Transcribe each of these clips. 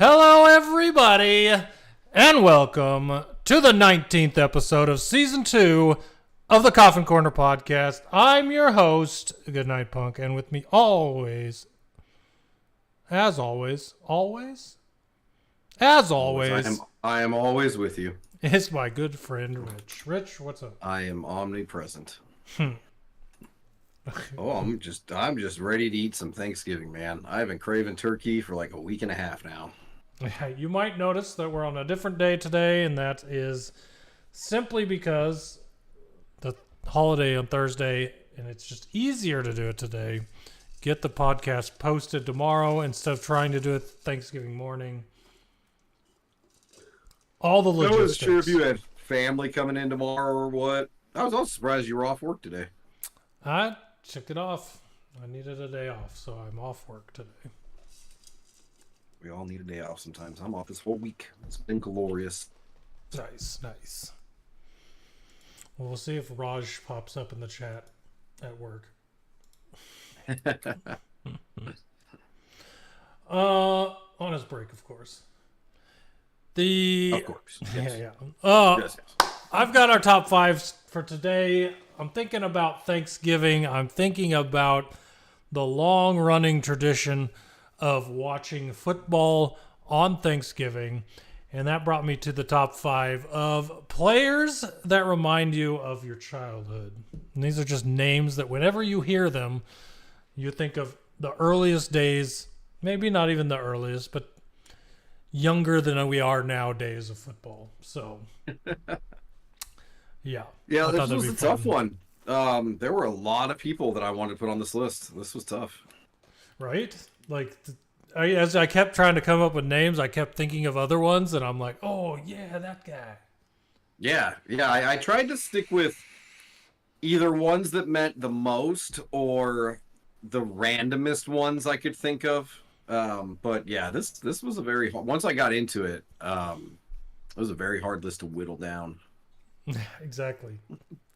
Hello, everybody, and welcome to the 19th episode of Season 2 of the Coffin Corner Podcast. I'm your host, KingNightAsp, and with me always, as always, I am always with you. is my good friend, Rich. Rich, what's up? I am omnipresent. I'm just ready to eat some Thanksgiving, man. I've been craving turkey for like a week and a half now. You might notice that we're on a different day today, and that is simply because the holiday on Thursday, and it's just easier to do it today. Get the podcast posted tomorrow instead of trying to do it Thanksgiving morning. All the logistics. I wasn't sure if you had family coming in tomorrow or what. I was also surprised you were off work today. I took it off. I needed a day off, so I'm off work today. We all need a day off sometimes. I'm off this whole week. It's been glorious. Nice. Well, we'll see if Raj pops up in the chat at work. On his break, of course. Of course. Yes. Yeah. Yes. I've got our top fives for today. I'm thinking about Thanksgiving. I'm thinking about the long-running tradition of watching football on Thanksgiving. And that brought me to the top five of players that remind you of your childhood. And these are just names that whenever you hear them, you think of the earliest days, maybe not even the earliest, but younger than we are nowadays of football. So, yeah. Yeah, this was a tough one. There were a lot of people that I wanted to put on this list. This was tough. Right? Like, as I kept trying to come up with names, I kept thinking of other ones, and I'm like, oh, yeah, that guy. Yeah. I tried to stick with either ones that meant the most or the randomest ones I could think of. But yeah, this was a very once I got into it, it was a very hard list to whittle down. Exactly,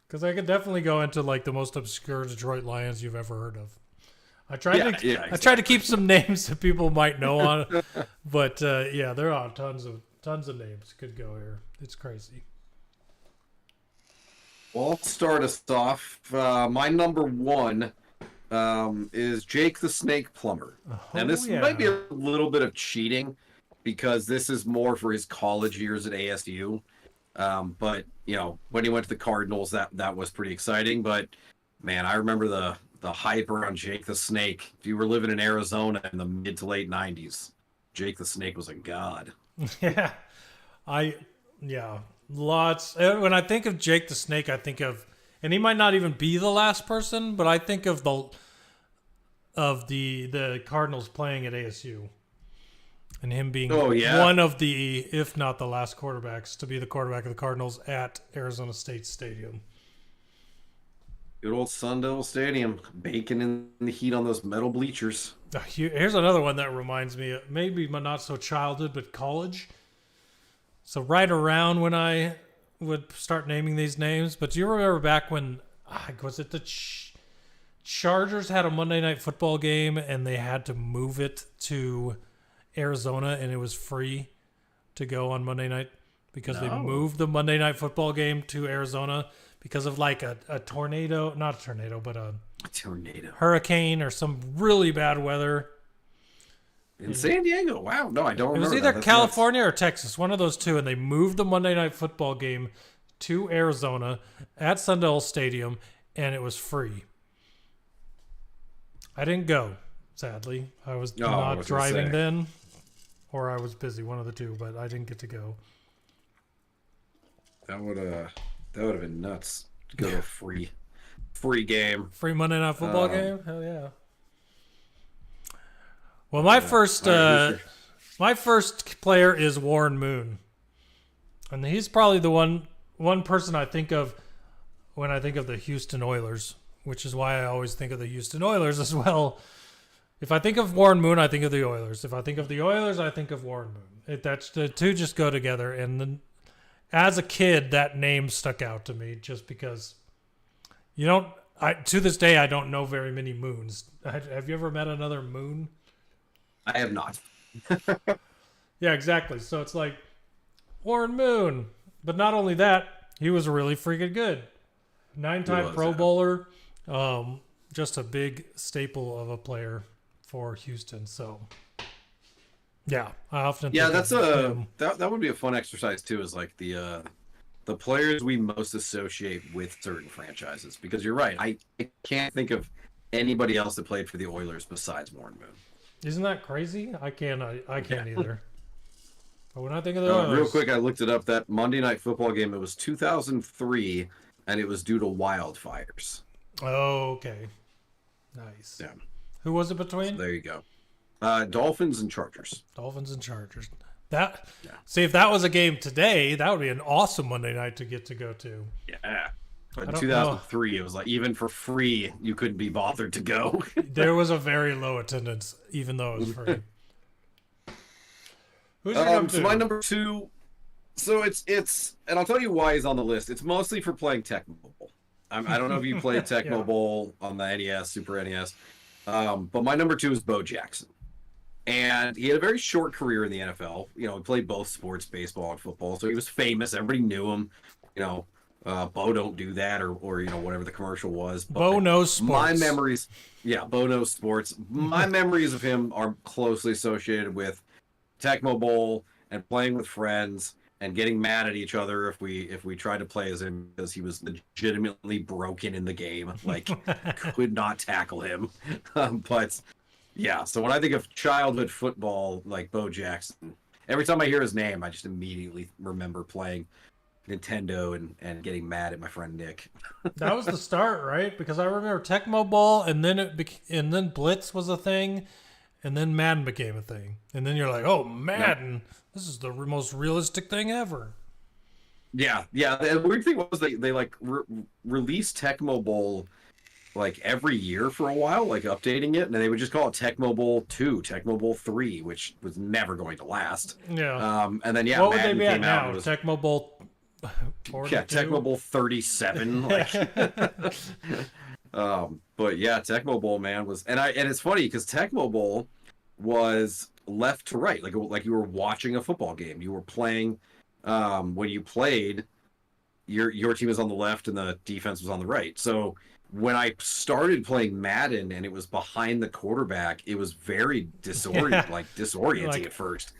because I could definitely go into like the most obscure Detroit Lions you've ever heard of. I tried to keep some names that people might know on, but yeah, there are tons of names could go here. It's crazy. Well, I'll start us off. My number one is Jake the Snake Plumber. And this might be a little bit of cheating because this is more for his college years at ASU. But, you know, when he went to the Cardinals, that was pretty exciting. But, man, I remember the hype around Jake the Snake. If you were living in Arizona in the mid to late 90s, Jake the Snake was a god. Yeah. Lots. When I think of Jake the Snake, I think of, and he might not even be the last person, but I think of the Cardinals playing at ASU and him being one of the, if not the last quarterbacks to be the quarterback of the Cardinals at Arizona State Stadium. Good old Sun Devil Stadium, baking in the heat on those metal bleachers. Here's another one that reminds me of maybe not so childhood, but college. So right around when I would start naming these names, but do you remember back when, was it the Chargers had a Monday Night Football game and they had to move it to Arizona and it was free to go on Monday night because they moved the Monday Night Football game to Arizona because of like a tornado, not a tornado, but a tornado, hurricane or some really bad weather. In San Diego? Wow. No, I don't remember. It was either California or Texas, one of those two, and they moved the Monday Night Football game to Arizona at Sun Devil Stadium, and it was free. I didn't go, sadly. I was not driving then, or I was busy, one of the two, but I didn't get to go. That would have been nuts to go to a free game. Free Monday Night Football game? Hell yeah. Well, my first player is Warren Moon, and he's probably the one person I think of when I think of the Houston Oilers, which is why I always think of the Houston Oilers as well. If I think of Warren Moon, I think of the Oilers. If I think of the Oilers, I think of Warren Moon. That's the two just go together. And then, as a kid, that name stuck out to me just because to this day I don't know very many Moons. Have you ever met another Moon? I have not. Yeah, exactly. So it's like Warren Moon. But not only that, he was really freaking good. 9-time Pro Bowler. Just a big staple of a player for Houston. So, yeah, I often think that's him. that would be a fun exercise too. Is like the players we most associate with certain franchises. Because you're right, I can't think of anybody else that played for the Oilers besides Warren Moon. Isn't that crazy? I can't either. But when I think of the Oilers, real quick, I looked it up. That Monday Night Football game, it was 2003, and it was due to wildfires. Oh, okay. Nice. Yeah. Who was it between? So there you go. Dolphins and Chargers. Dolphins and Chargers. See, if that was a game today, that would be an awesome Monday night to get to go to. Yeah. But in 2003, it was like, even for free, you couldn't be bothered to go. There was a very low attendance, even though it was free. Who's your number two? So my number two, so it's, and I'll tell you why he's on the list. It's mostly for playing Tecmo Bowl. I don't know if you played Tecmo Bowl on the NES, Super NES, but my number two is Bo Jackson. And he had a very short career in the NFL. He played both sports, baseball and football, so he was famous. Everybody knew him. Bo don't do that, or whatever the commercial was. But Bo knows sports. My memories, Bo knows sports. My memories of him are closely associated with Tecmo Bowl and playing with friends and getting mad at each other if we tried to play as him because he was legitimately broken in the game, like could not tackle him. But yeah, so when I think of childhood football, like Bo Jackson, every time I hear his name, I just immediately remember playing Nintendo and getting mad at my friend Nick. That was the start, right? Because I remember Tecmo Bowl, and then Blitz was a thing, and then Madden became a thing, and then you're like, oh, Madden, this is the most realistic thing ever. Yeah. The weird thing was they released Tecmo Bowl like every year for a while, like updating it, and they would just call it Tecmo Bowl 2, Tecmo Bowl 3, which was never going to last. Yeah. And then what would Madden they be at now? Tecmo Bowl 42? Yeah, Tecmo Bowl 37. Like, but yeah, Tecmo Bowl, man, was, and it's funny because Tecmo Bowl was left to right, like you were watching a football game. You were playing, when you played, your team was on the left and the defense was on the right. So when I started playing Madden and it was behind the quarterback, it was very disorienting at first.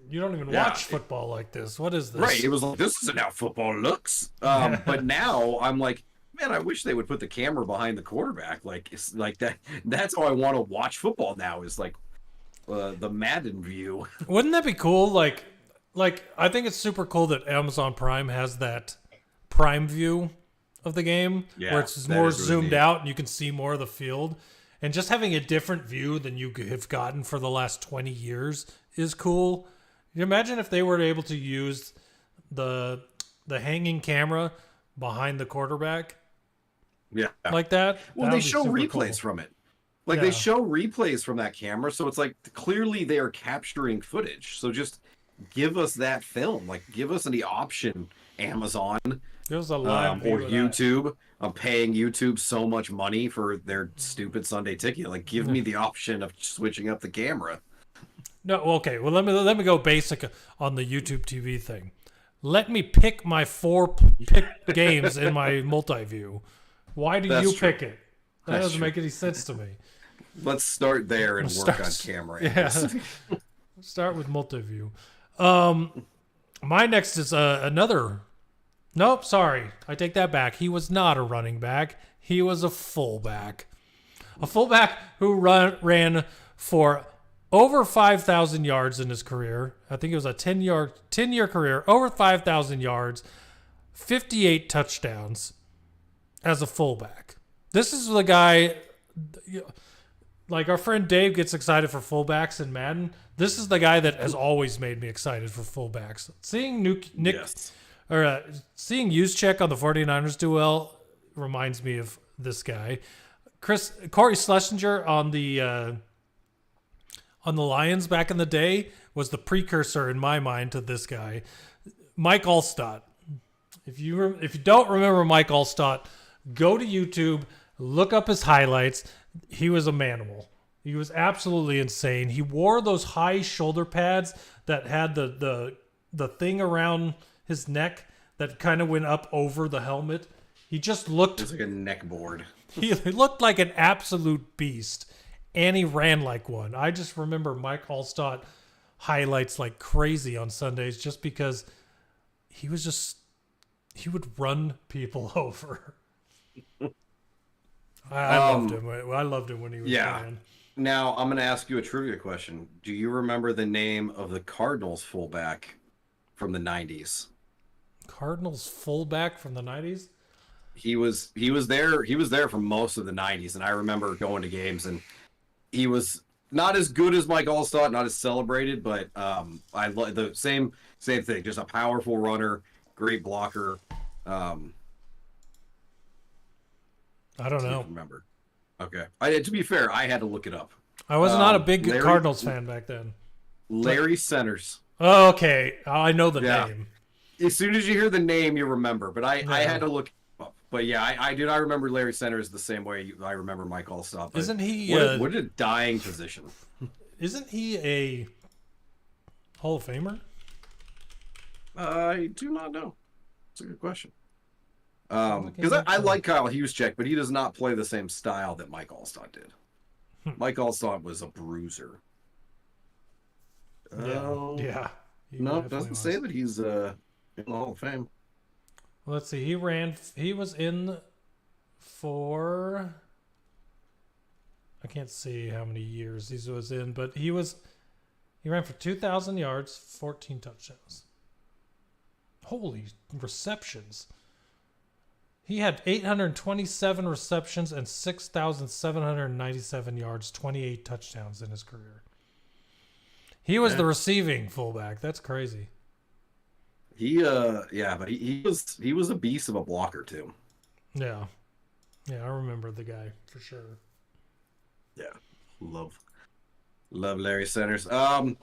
You don't even watch football like this. What is this? Right. It was like, this isn't how football looks. But now I'm like, man, I wish they would put the camera behind the quarterback. Like, it's like that. That's how I want to watch football now, is like the Madden view. Wouldn't that be cool? Like I think it's super cool that Amazon Prime has that Prime view of the game, where it's more zoomed out and you can see more of the field. And just having a different view than you have gotten for the last 20 years is cool. You imagine if they were able to use the hanging camera behind the quarterback, like that. Well, they show replays from it. Like they show replays from that camera, so it's like clearly they are capturing footage. So just give us that film. Like, give us the option, Amazon. There's a live or YouTube. I'm paying YouTube so much money for their stupid Sunday ticket. Like, give me the option of switching up the camera. No, okay. Well, let me go basic on the YouTube TV thing. Let me pick my 4 games in my multi-view. Why do you pick it? That doesn't make any sense to me. Let's start there and work on camera angles. Yeah. Start with multi-view. My next is another. Nope, sorry. I take that back. He was not a running back. He was a fullback. A fullback who ran for over 5,000 yards in his career. I think it was a 10-year career, over 5,000 yards, 58 touchdowns as a fullback. This is the guy, like our friend Dave gets excited for fullbacks in Madden. This is the guy that has always made me excited for fullbacks. Seeing seeing Juszczyk on the 49ers do well reminds me of this guy. Corey Schlesinger on the Lions back in the day was the precursor in my mind to this guy, Mike Allstott. If you don't remember Mike Allstott, go to YouTube, look up his highlights. He was a manimal. He was absolutely insane. He wore those high shoulder pads that had the thing around his neck that kind of went up over the helmet. He just looked... It was like a neck board. He looked like an absolute beast, and he ran like one. I just remember Mike Allstott highlights like crazy on Sundays just because he would run people over. I loved him. I loved him when he was playing. Now, I'm going to ask you a trivia question. Do you remember the name of the Cardinals fullback from the 90s? Cardinals fullback from the 90s? He was there for most of the 90s, and I remember going to games, and he was not as good as Mike Allstott, not as celebrated, but I love the same thing. Just a powerful runner, great blocker. I don't know. Remember? Okay. To be fair, I had to look it up. I was not a big Cardinals fan back then. Larry Centers. Oh, okay. I know the name. As soon as you hear the name, you remember. But I had to look it up. But yeah, I remember Larry Centers the same way I remember Mike Allstott. Isn't he... What a dying position. Isn't he a Hall of Famer? I do not know. It's a good question. Because I like Kyle Juszczyk, but he does not play the same style that Mike Allstott did. Mike Allstott was a bruiser. Yeah. No, it doesn't say that he's in the Hall of Fame. Well, let's see. He was in for... I can't see how many years he was in, but he ran for 2,000 yards, 14 touchdowns. Holy receptions. He had 827 receptions and 6,797 yards, 28 touchdowns in his career. He was the receiving fullback. That's crazy. But he was a beast of a blocker too. Yeah. Yeah, I remember the guy for sure. Yeah. Love Larry Centers. My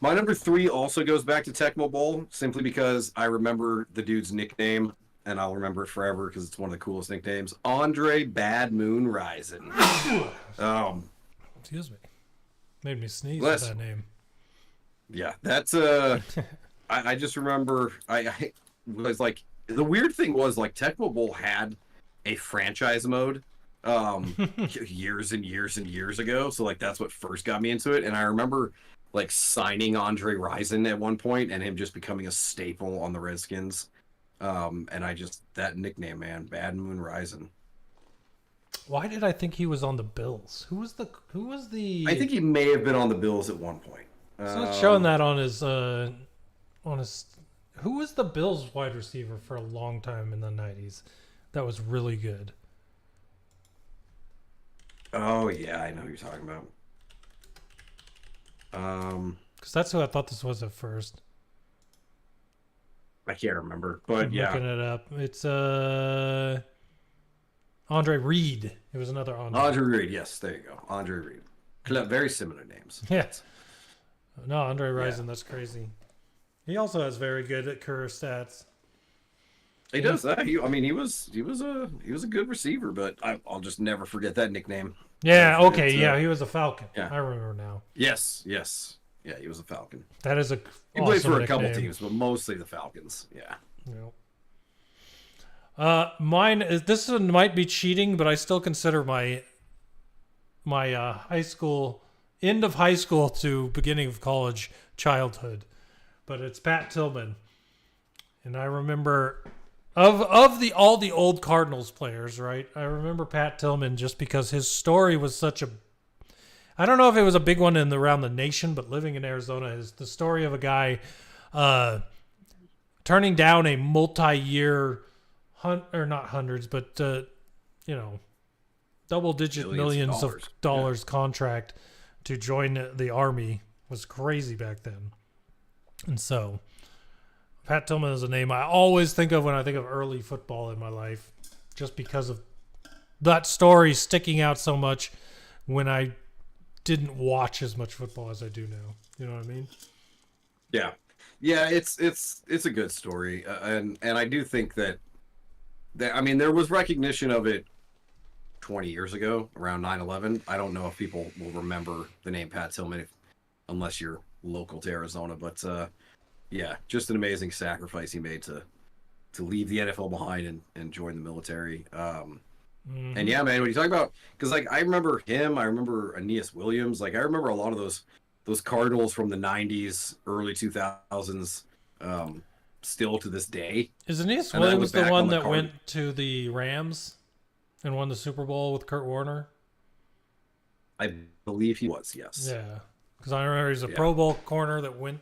number 3 also goes back to Tecmo Bowl simply because I remember the dude's nickname. And I'll remember it forever because it's one of the coolest nicknames. Andre Bad Moon Rising. Excuse me. Made me sneeze with that name. Yeah, that's I just remember I was like, the weird thing was like Tecmo Bowl had a franchise mode years and years and years ago. So like that's what first got me into it. And I remember like signing Andre Rison at one point and him just becoming a staple on the Redskins. And that nickname, man, Bad Moon Rising. Why did I think he was on the Bills? Who was the I think he may have been on the Bills at one point. It's not showing that on his who was the Bills wide receiver for a long time in the 90s that was really good? Oh yeah, I know who you're talking about. Because that's who I thought this was at first. I can't remember, but yeah. Looking it up. It's Andre Reed. It was another Andre. Andre Reed, yes, there you go. Andre Reed. Very similar names. Yes. No, Andre Rison, that's crazy. He also has very good career stats. He does that. He was a good receiver, but I'll just never forget that nickname. Yeah, okay, yeah, he was a Falcon. Yeah. I remember now. Yes. Yeah, he was a Falcon. That is he played for a couple teams, but mostly the Falcons. Yeah. Mine is, this one might be cheating, but I still consider my high school, end of high school to beginning of college childhood. But it's Pat Tillman. And I remember of all the old Cardinals players, right? I remember Pat Tillman just because his story was such a, I don't know if it was a big one around the nation, but living in Arizona is the story of a guy turning down a multi-year, or not hundreds, but double-digit millions of dollars contract to join the Army was crazy back then. And so, Pat Tillman is a name I always think of when I think of early football in my life, just because of that story sticking out so much when I didn't watch as much football as I do now. You know what I mean? Yeah, it's a good story, and I do think that I mean there was recognition of it 20 years ago, around 9/11. I don't know if people will remember the name Pat Tillman unless you're local to Arizona, but yeah, just an amazing sacrifice he made to leave the NFL behind and join the military. And yeah, man, when you talk about, because like I remember him, I remember Aeneas Williams, like I remember a lot of those Cardinals from the 90s, early 2000s, still to this day. Is Aeneas Williams the one that went to the Rams and won the Super Bowl with Kurt Warner? I believe he was, yes. Yeah, because I remember he's a Pro Bowl corner that went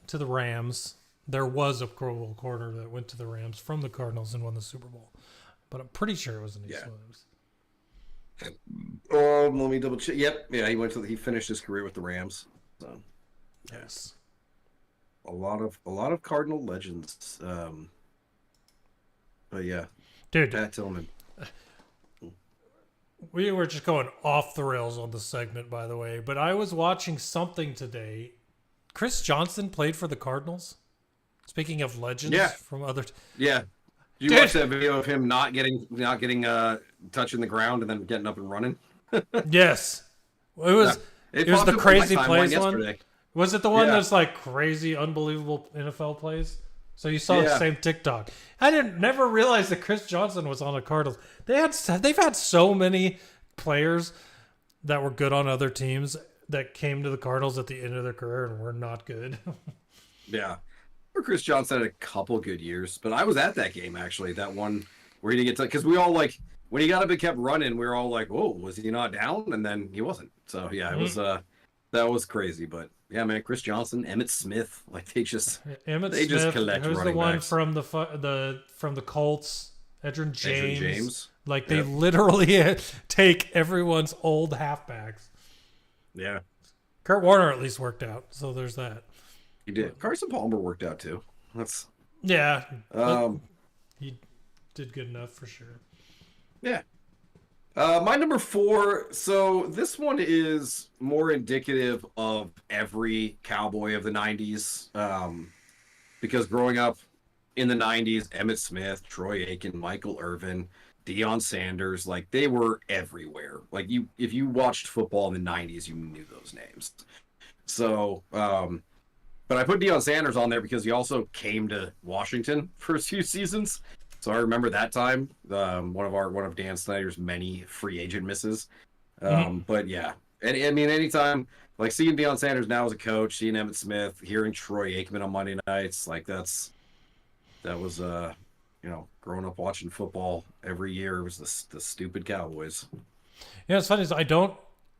to the Rams. There was a Pro Bowl corner that went to the Rams from the Cardinals and won the Super Bowl. But I'm pretty sure it was Aeneas Williams. Let me double check. Yep, yeah, he finished his career with the Rams. So, yes, a lot of Cardinal legends. But yeah, dude, Pat Tillman. We were just going off the rails on the segment, by the way. But I was watching something today. Chris Johnson played for the Cardinals. Speaking of legends from other. Yeah. Did you watch that video of him not getting touching the ground and then getting up and running? Yes. It was the crazy plays one. Was it the one that's like crazy, unbelievable NFL plays? So you saw the same TikTok. I never realized that Chris Johnson was on the Cardinals. They've had so many players that were good on other teams that came to the Cardinals at the end of their career and were not good. Yeah. Chris Johnson had a couple good years, but I was at that game actually. That one where he didn't get to, because we all like when he got up and kept running, we were all like, "Whoa, was he not down?" And then he wasn't. So yeah, it was that was crazy. But yeah, man, Chris Johnson, Emmitt Smith, like they just collect who's running the one backs. from the Colts, Edgerrin James. Like they Yep. literally take everyone's old halfbacks. Yeah, Kurt Warner at least worked out, so there's that. he did. Carson Palmer worked out too. That's he did good enough for sure. Yeah. My number 4. So this one is more indicative of every cowboy of the 90s. Because growing up in the 90s, Emmitt Smith, Troy Aikman, Michael Irvin, Deion Sanders, like they were everywhere. Like if you watched football in the 90s, you knew those names. So, but I put Deion Sanders on there because he also came to Washington for a few seasons. So I remember that time, one of Dan Snyder's many free agent misses. But yeah, and I mean, anytime like seeing Deion Sanders now as a coach, seeing Emmitt Smith, hearing Troy Aikman on Monday nights, like that was growing up watching football every year. It was the stupid Cowboys. Yeah, it's funny.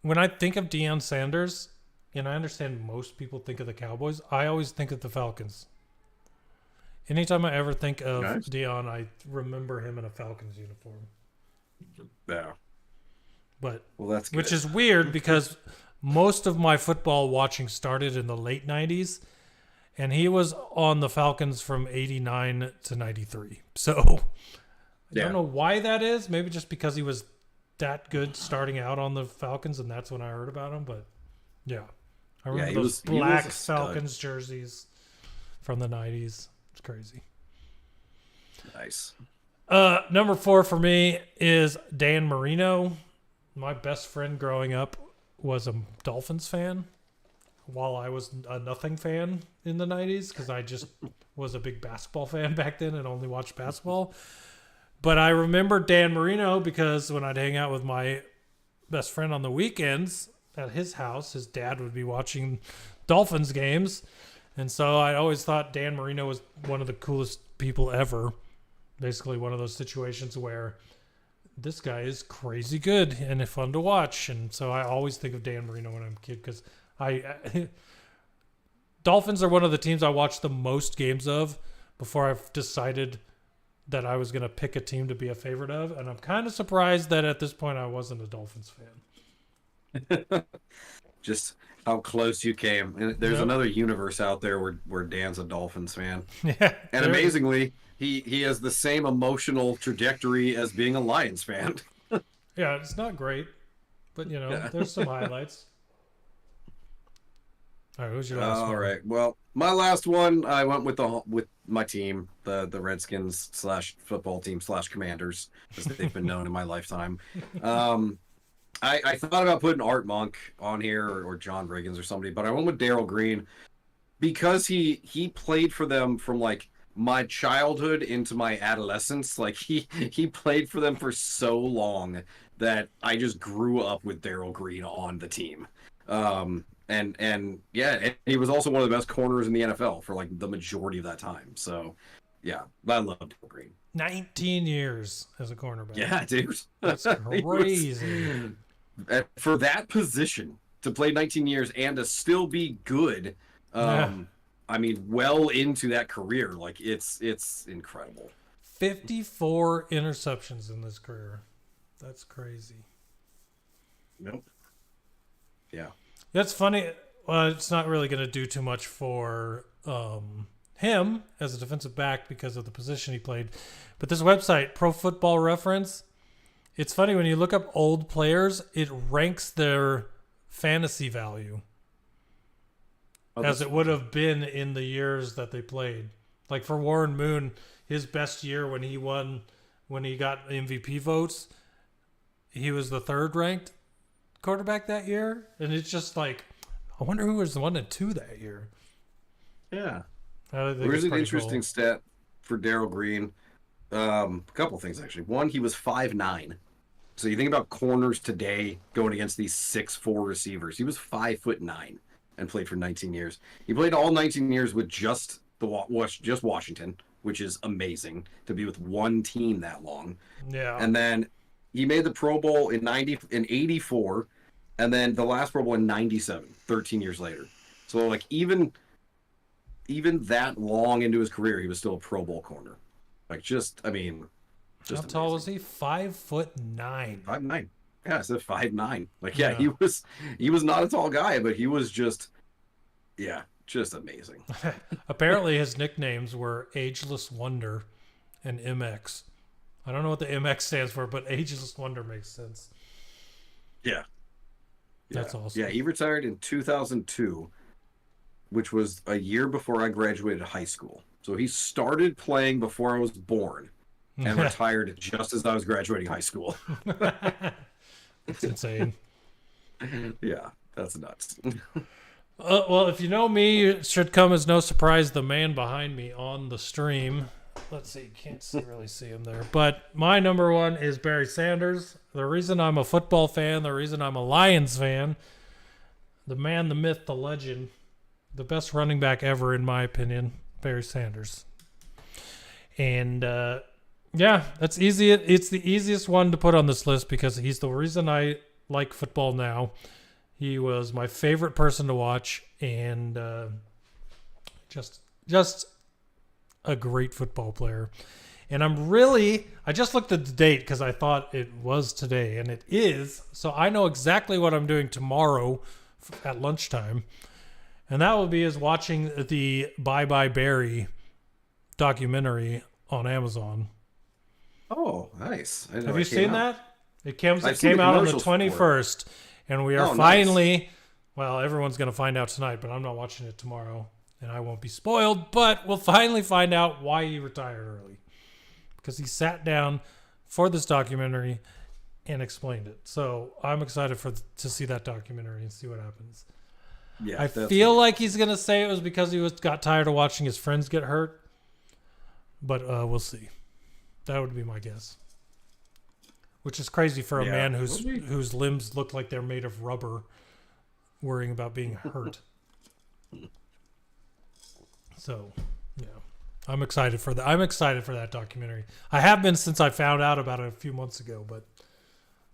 When I think of Deion Sanders, and I understand most people think of the Cowboys, I always think of the Falcons. Anytime I ever think of Deion, I remember him in a Falcons uniform. Yeah. That's good. Which is weird because most of my football watching started in the late 90s, and he was on the Falcons from 89 to 93. So I don't know why that is. Maybe just because he was that good starting out on the Falcons, and that's when I heard about him. But yeah, I remember those black Falcons jerseys from the 90s. It's crazy. Nice. Number 4 for me is Dan Marino. My best friend growing up was a Dolphins fan, while I was a nothing fan in the 90s because I just was a big basketball fan back then and only watched basketball. But I remember Dan Marino because when I'd hang out with my best friend on the weekends at his house, his dad would be watching Dolphins games. And so I always thought Dan Marino was one of the coolest people ever. Basically one of those situations where this guy is crazy good and fun to watch. And so I always think of Dan Marino when I'm a kid because Dolphins are one of the teams I watched the most games of before I've decided that I was going to pick a team to be a favorite of. And I'm kind of surprised that at this point I wasn't a Dolphins fan. Just how close you came. And there's another universe out there where Dan's a Dolphins fan. Yeah. And amazingly, he has the same emotional trajectory as being a Lions fan. Yeah, it's not great, but there's some highlights. All right, who's your last one? All right. Well, my last one, I went with my team, the Redskins / football team / Commanders, as they've been known in my lifetime. I thought about putting Art Monk on here or John Riggins or somebody, but I went with Darryl Green because he played for them from like my childhood into my adolescence. Like he played for them for so long that I just grew up with Darryl Green on the team. And he was also one of the best corners in the NFL for like the majority of that time. So yeah, I love Darryl Green. 19 years as a cornerback. Yeah, dude. That's crazy. For that position to play 19 years and to still be good, I mean, well into that career, like it's incredible. 54 interceptions in this career. That's crazy. Nope. Yeah. That's funny. Well, it's not really going to do too much for him as a defensive back because of the position he played. But this website, Pro Football Reference, it's funny when you look up old players, it ranks their fantasy value as it would have been in the years that they played. Like for Warren Moon, his best year when he got MVP votes, he was the third ranked quarterback that year. And it's just like, I wonder who was the 1 and 2 that year. Yeah. Here's an interesting stat for Darryl Green. A couple things, actually. One, he was 5'9". So you think about corners today going against these 6'4" receivers. He was 5'9" and played for 19 years. He played all 19 years with just Washington, which is amazing to be with one team that long. Yeah. And then he made the Pro Bowl in 84, and then the last Pro Bowl in 97, 13 years later. So like even that long into his career, he was still a Pro Bowl corner. Like how tall was he? 5'9". 5'9". Yeah, I said 5'9". Like he was not a tall guy, but he was just amazing. Apparently his nicknames were Ageless Wonder and MX. I don't know what the MX stands for, but Ageless Wonder makes sense. Yeah. That's awesome. Yeah, he retired in 2002, which was a year before I graduated high school. So he started playing before I was born and retired just as I was graduating high school. That's insane. Yeah, that's nuts. Well, if you know me, it should come as no surprise the man behind me on the stream. Let's see, can't really see him there. But my number one is Barry Sanders. The reason I'm a football fan, the reason I'm a Lions fan, the man, the myth, the legend, the best running back ever in my opinion, Barry Sanders. And that's easy. It's the easiest one to put on this list because he's the reason I like football now. He was my favorite person to watch and just a great football player. And I just looked at the date because I thought it was today, and it is. So I know exactly what I'm doing tomorrow at lunchtime. And that will be watching the Bye Bye Barry documentary on Amazon. Oh, nice. Have you seen that? It came out on the 21st, and we are finally, everyone's going to find out tonight, but I'm not watching it tomorrow, and I won't be spoiled, but we'll finally find out why he retired early. Because he sat down for this documentary and explained it. So I'm excited to see that documentary and see what happens. Yeah, I feel like he's going to say it was because he got tired of watching his friends get hurt, but we'll see. That would be my guess. Which is crazy for a man whose limbs look like they're made of rubber, worrying about being hurt. So, yeah, I'm excited for that. I'm excited for that documentary. I have been since I found out about it a few months ago, but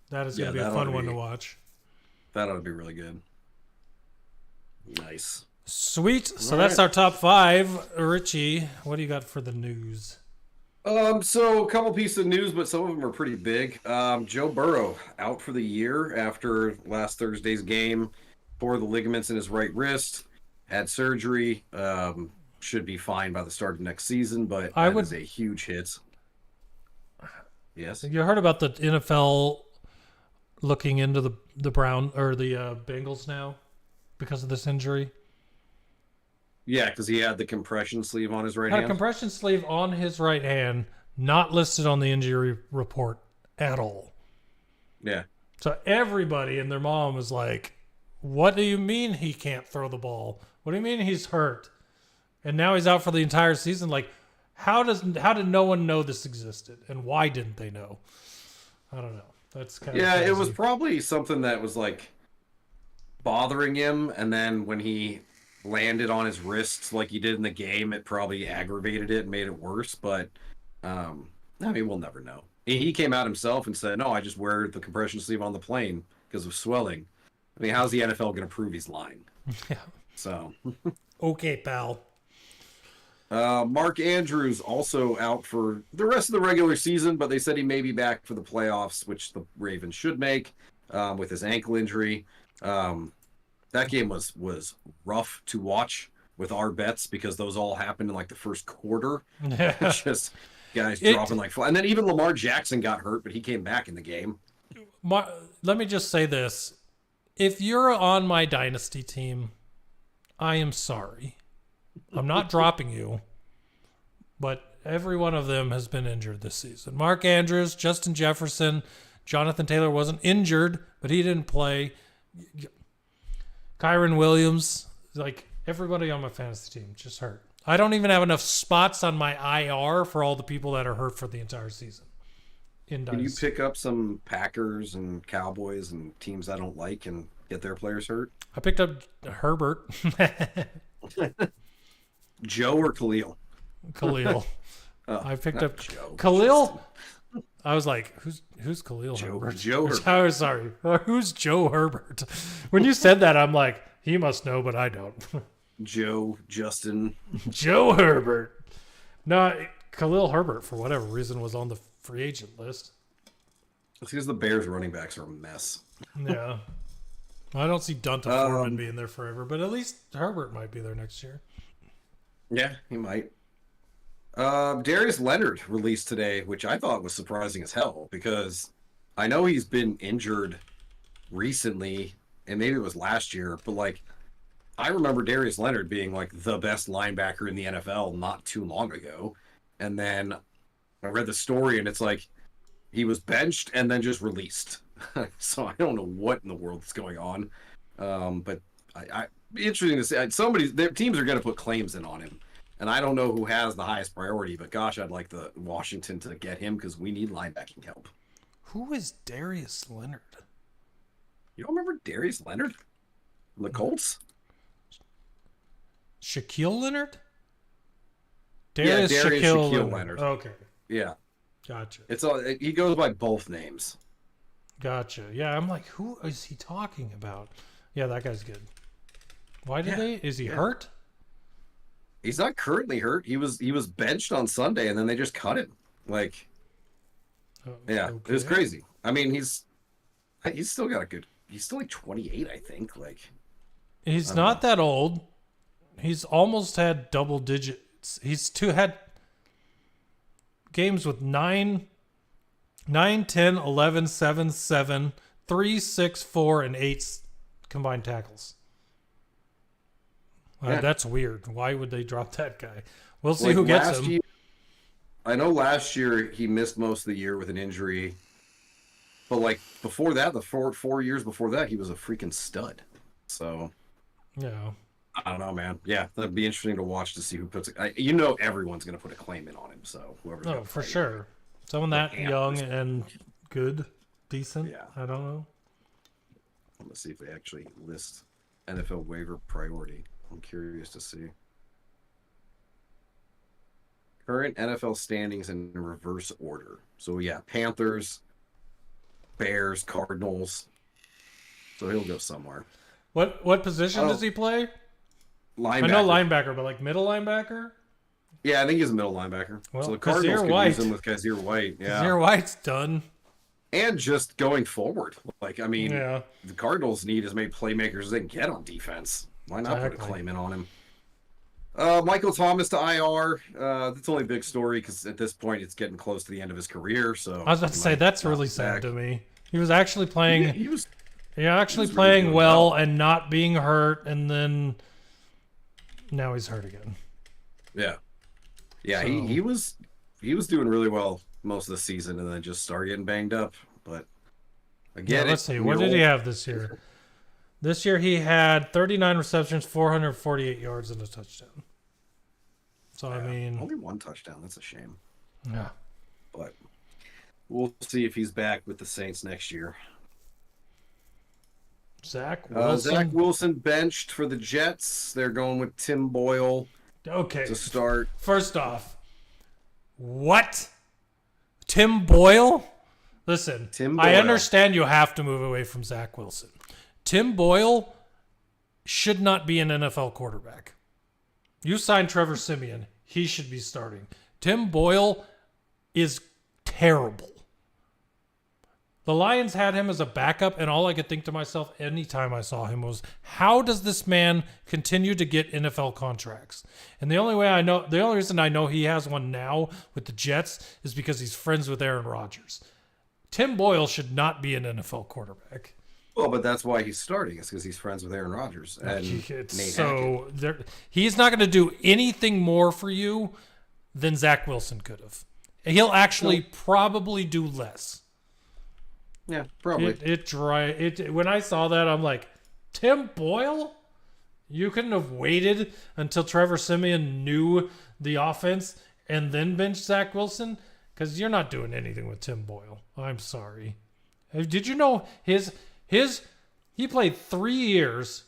that is going to be a fun one to watch. That ought to be really good. Nice. Sweet. So that's our top 5. Richie, what do you got for the news? So a couple pieces of news, but some of them are pretty big. Joe Burrow out for the year after last Thursday's game for the ligaments in his right wrist. Had surgery. Should be fine by the start of next season, but that is a huge hit. Yes. You heard about the NFL looking into the Bengals now because of this injury? Yeah, because he had the compression sleeve on his right Had hand. a compression sleeve on his right hand, not listed on the injury report at all. Yeah. So everybody and their mom was like, what do you mean he can't throw the ball? What do you mean he's hurt? And now he's out for the entire season. Like, how did no one know this existed? And why didn't they know? I don't know. That's kind of crazy. It was probably something that was like bothering him, and then when he landed on his wrists like he did in the game, it probably aggravated it and made it worse. But I mean, we'll never know. He came out himself and said, no, I just wear the compression sleeve on the plane because of swelling. I mean, how's the NFL going to prove he's lying? Yeah. So. Okay, pal. Mark Andrews also out for the rest of the regular season, but they said he may be back for the playoffs, which the Ravens should make with his ankle injury. That game was rough to watch with our bets because those all happened in like the first quarter. Yeah. Just guys dropping like fly. And then even Lamar Jackson got hurt, but he came back in the game. Let me just say this. If you're on my dynasty team, I am sorry. I'm not dropping you, but every one of them has been injured this season. Mark Andrews, Justin Jefferson, Jonathan Taylor wasn't injured, but he didn't play. Kyron Williams, like everybody on my fantasy team just hurt. I don't even have enough spots on my IR for all the people that are hurt for the entire season. Can you pick up some Packers and Cowboys and teams I don't like and get their players hurt? I picked up Herbert. Joe or Khalil? Khalil. Oh, I picked up Joe. Khalil. I was like, who's Khalil Herbert? Joe Herbert. I was sorry. Who's Joe Herbert? When you said that, I'm like, he must know, but I don't. Justin. Joe Herbert. No, Khalil Herbert, for whatever reason, was on the free agent list. It's because the Bears running backs are a mess. Yeah. I don't see Donta Foreman being there forever, but at least Herbert might be there next year. Yeah, he might. Darius Leonard released today, which I thought was surprising as hell because I know he's been injured recently, and maybe it was last year, but like I remember Darius Leonard being like the best linebacker in the NFL not too long ago. And then I read the story and it's like he was benched and then just released. So I don't know what in the world is going on. But I be interesting to see. Their teams are going to put claims in on him. And I don't know who has the highest priority, but gosh, I'd like the Washington to get him because we need linebacking help. Who is Darius Leonard? You don't remember Darius Leonard from the Colts? Shaquille Leonard? Darius Shaquille Leonard. Leonard. Okay. Yeah. Gotcha. He goes by both names. Gotcha. Yeah, I'm like, who is he talking about? Yeah, that guy's good. Why did they? Is he hurt? He's not currently hurt. He was benched on Sunday, and then they just cut him. Like, It was crazy. I mean, he's still got a good. He's still like 28, I think. Like, he's not that old. He's almost had double digits. He's had games with 9, 10, 11, 7, 7, 3, 6, 4, and 8 combined tackles. That's weird. Why would they drop that guy? We'll see who gets him. I know last year he missed most of the year with an injury. But like before that, the 4 years before that, he was a freaking stud. So yeah. I don't know, man. Yeah, that'd be interesting to watch to see who puts it. Everyone's going to put a claim in on him. So whoever's Oh, for sure. Someone that young and good, decent. Yeah. I don't know. Let's see if they actually list NFL waiver priority. I'm curious to see. Current NFL standings in reverse order. So yeah, Panthers, Bears, Cardinals. So he'll go somewhere. What position does he play? Linebacker. I know linebacker, but like middle linebacker? Yeah, I think he's a middle linebacker. Well, so the Cardinals could use him with Kaiser White. Yeah. Kaiser White's done. And just going forward. Like, I mean, the Cardinals need as many playmakers as they can get on defense. Why not put a claim in on him? Michael Thomas to IR. That's only a big story because at this point it's getting close to the end of his career. So I was about to say that's really sad to me. He was actually playing. He was really playing well and not being hurt, and then Now he's hurt again. Yeah. Yeah, So, he was doing really well most of the season, and then just started getting banged up. But again, let's see. What did he have this year? This year he had 39 receptions, 448 yards, and a touchdown. So, I mean... Only one touchdown. That's a shame. Yeah. But we'll see if he's back with the Saints next year. Zach Wilson. Zach Wilson benched for the Jets. They're going with Tim Boyle to start. First off, what? Tim Boyle? Listen, I understand you have to move away from Zach Wilson. Tim Boyle should not be an NFL quarterback. You signed Trevor Siemian. He should be starting. Tim Boyle is terrible. The Lions had him as a backup, and all I could think to myself anytime I saw him was, how does this man continue to get NFL contracts? And the only reason I know he has one now with the Jets is because he's friends with Aaron Rodgers. Tim Boyle should not be an NFL quarterback. Well, but that's why he's starting. It's because he's friends with Aaron Rodgers and he's not going to do anything more for you than Zach Wilson could have. He'll actually probably do less. Yeah, probably. When I saw that, I'm like, Tim Boyle? You couldn't have waited until Trevor Siemian knew the offense and then benched Zach Wilson? Because you're not doing anything with Tim Boyle. I'm sorry. Did you know he played 3 years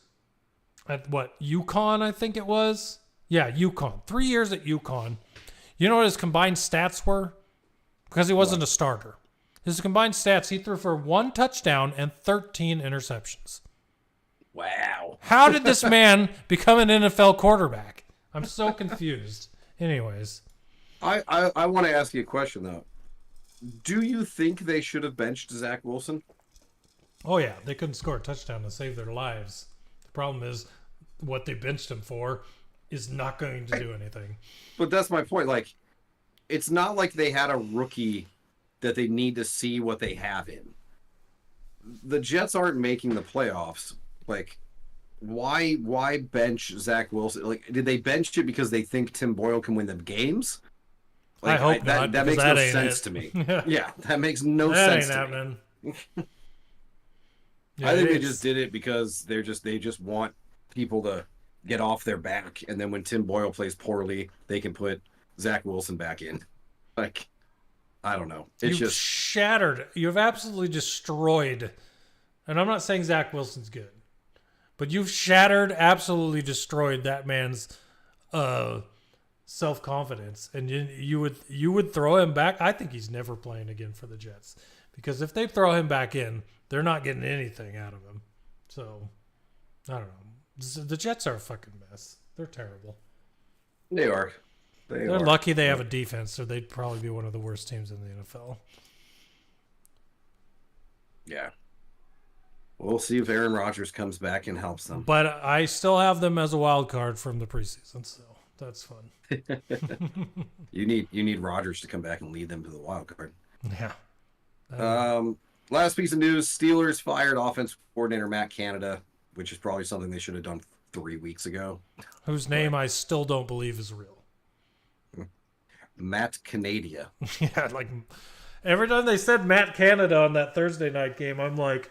at UConn, I think it was? Yeah, UConn. 3 years at UConn. You know what his combined stats were? Because he wasn't a starter. His combined stats, he threw for 1 touchdown and 13 interceptions. Wow. How did this man become an NFL quarterback? I'm so confused. Anyways. I want to ask you a question, though. Do you think they should have benched Zach Wilson? Oh, yeah. They couldn't score a touchdown to save their lives. The problem is what they benched him for is not going to do anything. But that's my point. Like, it's not like they had a rookie that they need to see what they have in. The Jets aren't making the playoffs. Like, why bench Zach Wilson? Like, did they bench it because they think Tim Boyle can win them games? Like, I hope not. That makes no sense to me. Yeah, that makes no sense to me. I think they just did it because they just want people to get off their back, and then when Tim Boyle plays poorly, they can put Zach Wilson back in. Like, I don't know. It's shattered. You've absolutely destroyed. And I'm not saying Zach Wilson's good, but you've absolutely destroyed that man's self-confidence. And you would throw him back. I think he's never playing again for the Jets, because if they throw him back in, they're not getting anything out of him. So I don't know. The Jets are a fucking mess. They're terrible. They are. They're lucky they have a defense, or they'd probably be one of the worst teams in the NFL. Yeah. We'll see if Aaron Rodgers comes back and helps them. But I still have them as a wild card from the preseason, so that's fun. You need Rodgers to come back and lead them to the wild card. Yeah. Last piece of news: Steelers fired offensive coordinator Matt Canada, which is probably something they should have done 3 weeks ago. Whose name I still don't believe is real. Matt Canada. Yeah, like every time they said Matt Canada on that Thursday night game, I'm like,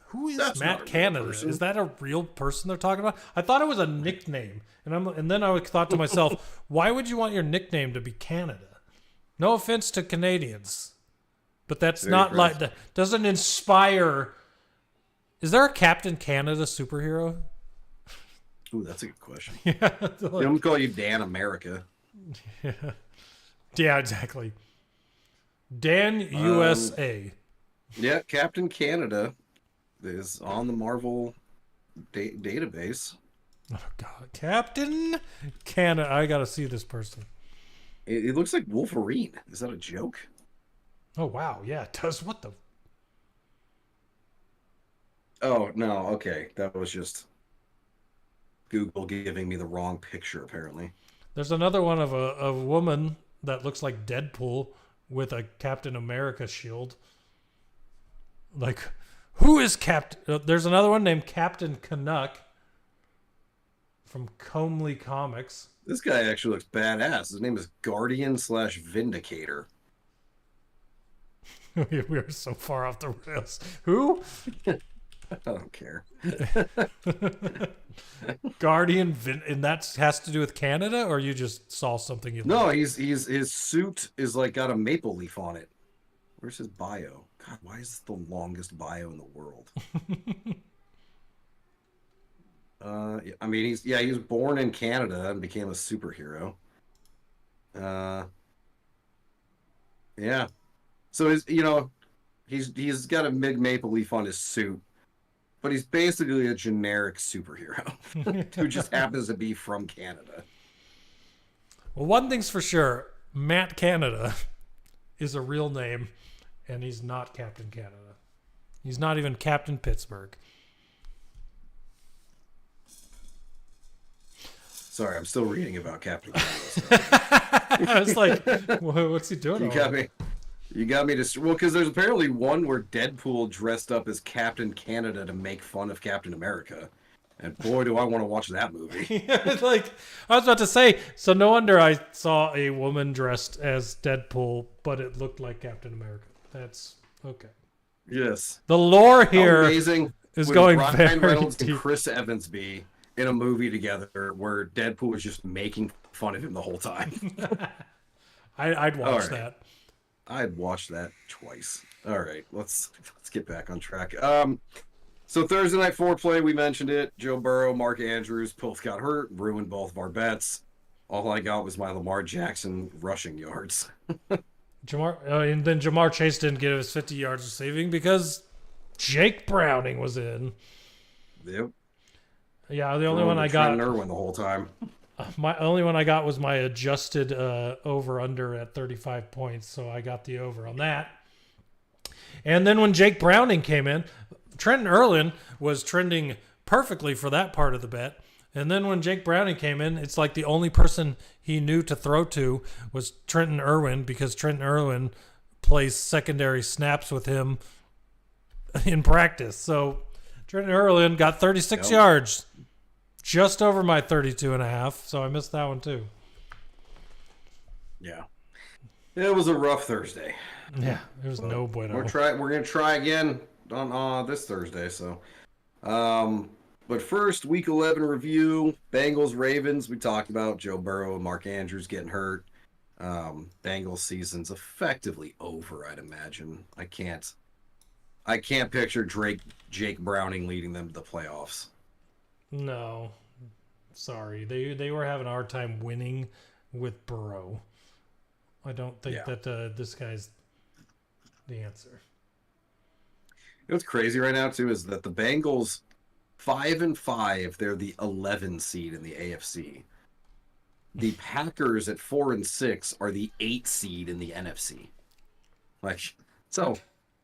who is Matt Canada? Is that a real person they're talking about? I thought it was a nickname, and then I thought to myself, why would you want your nickname to be Canada? No offense to Canadians, but that's not like that. Doesn't inspire. Is there a Captain Canada superhero? Ooh, that's a good question. Yeah, like, I'm gonna call you Dan America. Yeah, exactly. Dan USA. Yeah, Captain Canada is on the Marvel database. Oh God, Captain Canada! I gotta see this person. It looks like Wolverine. Is that a joke? Oh wow, yeah, it does. What the? Oh no, okay, that was just Google giving me the wrong picture. Apparently, there's another one of a woman that looks like Deadpool with a Captain America shield. Like, who is Captain? There's another one named Captain Canuck. from Comely Comics. This guy actually looks badass. His name is Guardian/Vindicator. We are so far off the rails. Who? I don't care. Guardian, and that has to do with Canada, or you just saw something you No, liked? he's his suit is like got a maple leaf on it. Where's his bio? God, why is this the longest bio in the world? I mean, he was born in Canada and became a superhero. Yeah. So he's got a big maple leaf on his suit, but he's basically a generic superhero who just happens to be from Canada. Well, one thing's for sure, Matt Canada is a real name, and he's not Captain Canada. He's not even Captain Pittsburgh. Sorry, I'm still reading about Captain Canada. I was like, what's he doing? You got me to... Well, because there's apparently one where Deadpool dressed up as Captain Canada to make fun of Captain America. And boy, do I want to watch that movie. Like, I was about to say, so no wonder I saw a woman dressed as Deadpool, but it looked like Captain America. That's okay. Yes. The lore How here amazing is would going Ryan very Reynolds deep. and Chris Evans be in a movie together where Deadpool was just making fun of him the whole time. I'd watch right. that. I'd watch that twice. All right, let's get back on track. So Thursday night foreplay, we mentioned it. Joe Burrow, Mark Andrews both got hurt, ruined both of our bets. All I got was my Lamar Jackson rushing yards. And then Jamar Chase didn't get his 50 yards receiving because Jake Browning was in. Yep. Yeah, the only one I got. Trent Irwin the whole time. My only one I got was my adjusted over under at 35 points, so I got the over on that. And then when Jake Browning came in, Trenton Irwin was trending perfectly for that part of the bet. And then when Jake Browning came in, it's like the only person he knew to throw to was Trenton Irwin, because Trenton Irwin plays secondary snaps with him in practice. So Trenton Irwin got 36 yards, just over my 32.5. So I missed that one too. Yeah. It was a rough Thursday. Yeah, it was no bueno. We're gonna try again on this Thursday. So, but first, Week 11 review: Bengals Ravens. We talked about Joe Burrow and Mark Andrews getting hurt. Bengals season's effectively over, I'd imagine. I can't picture Jake Browning leading them to the playoffs. No, sorry, they were having a hard time winning with Burrow. I don't think that this guy's the answer. You know what's crazy right now too is that the Bengals 5-5, they're the 11 seed in the AFC. The Packers at 4-6 are the 8 seed in the NFC. Like, so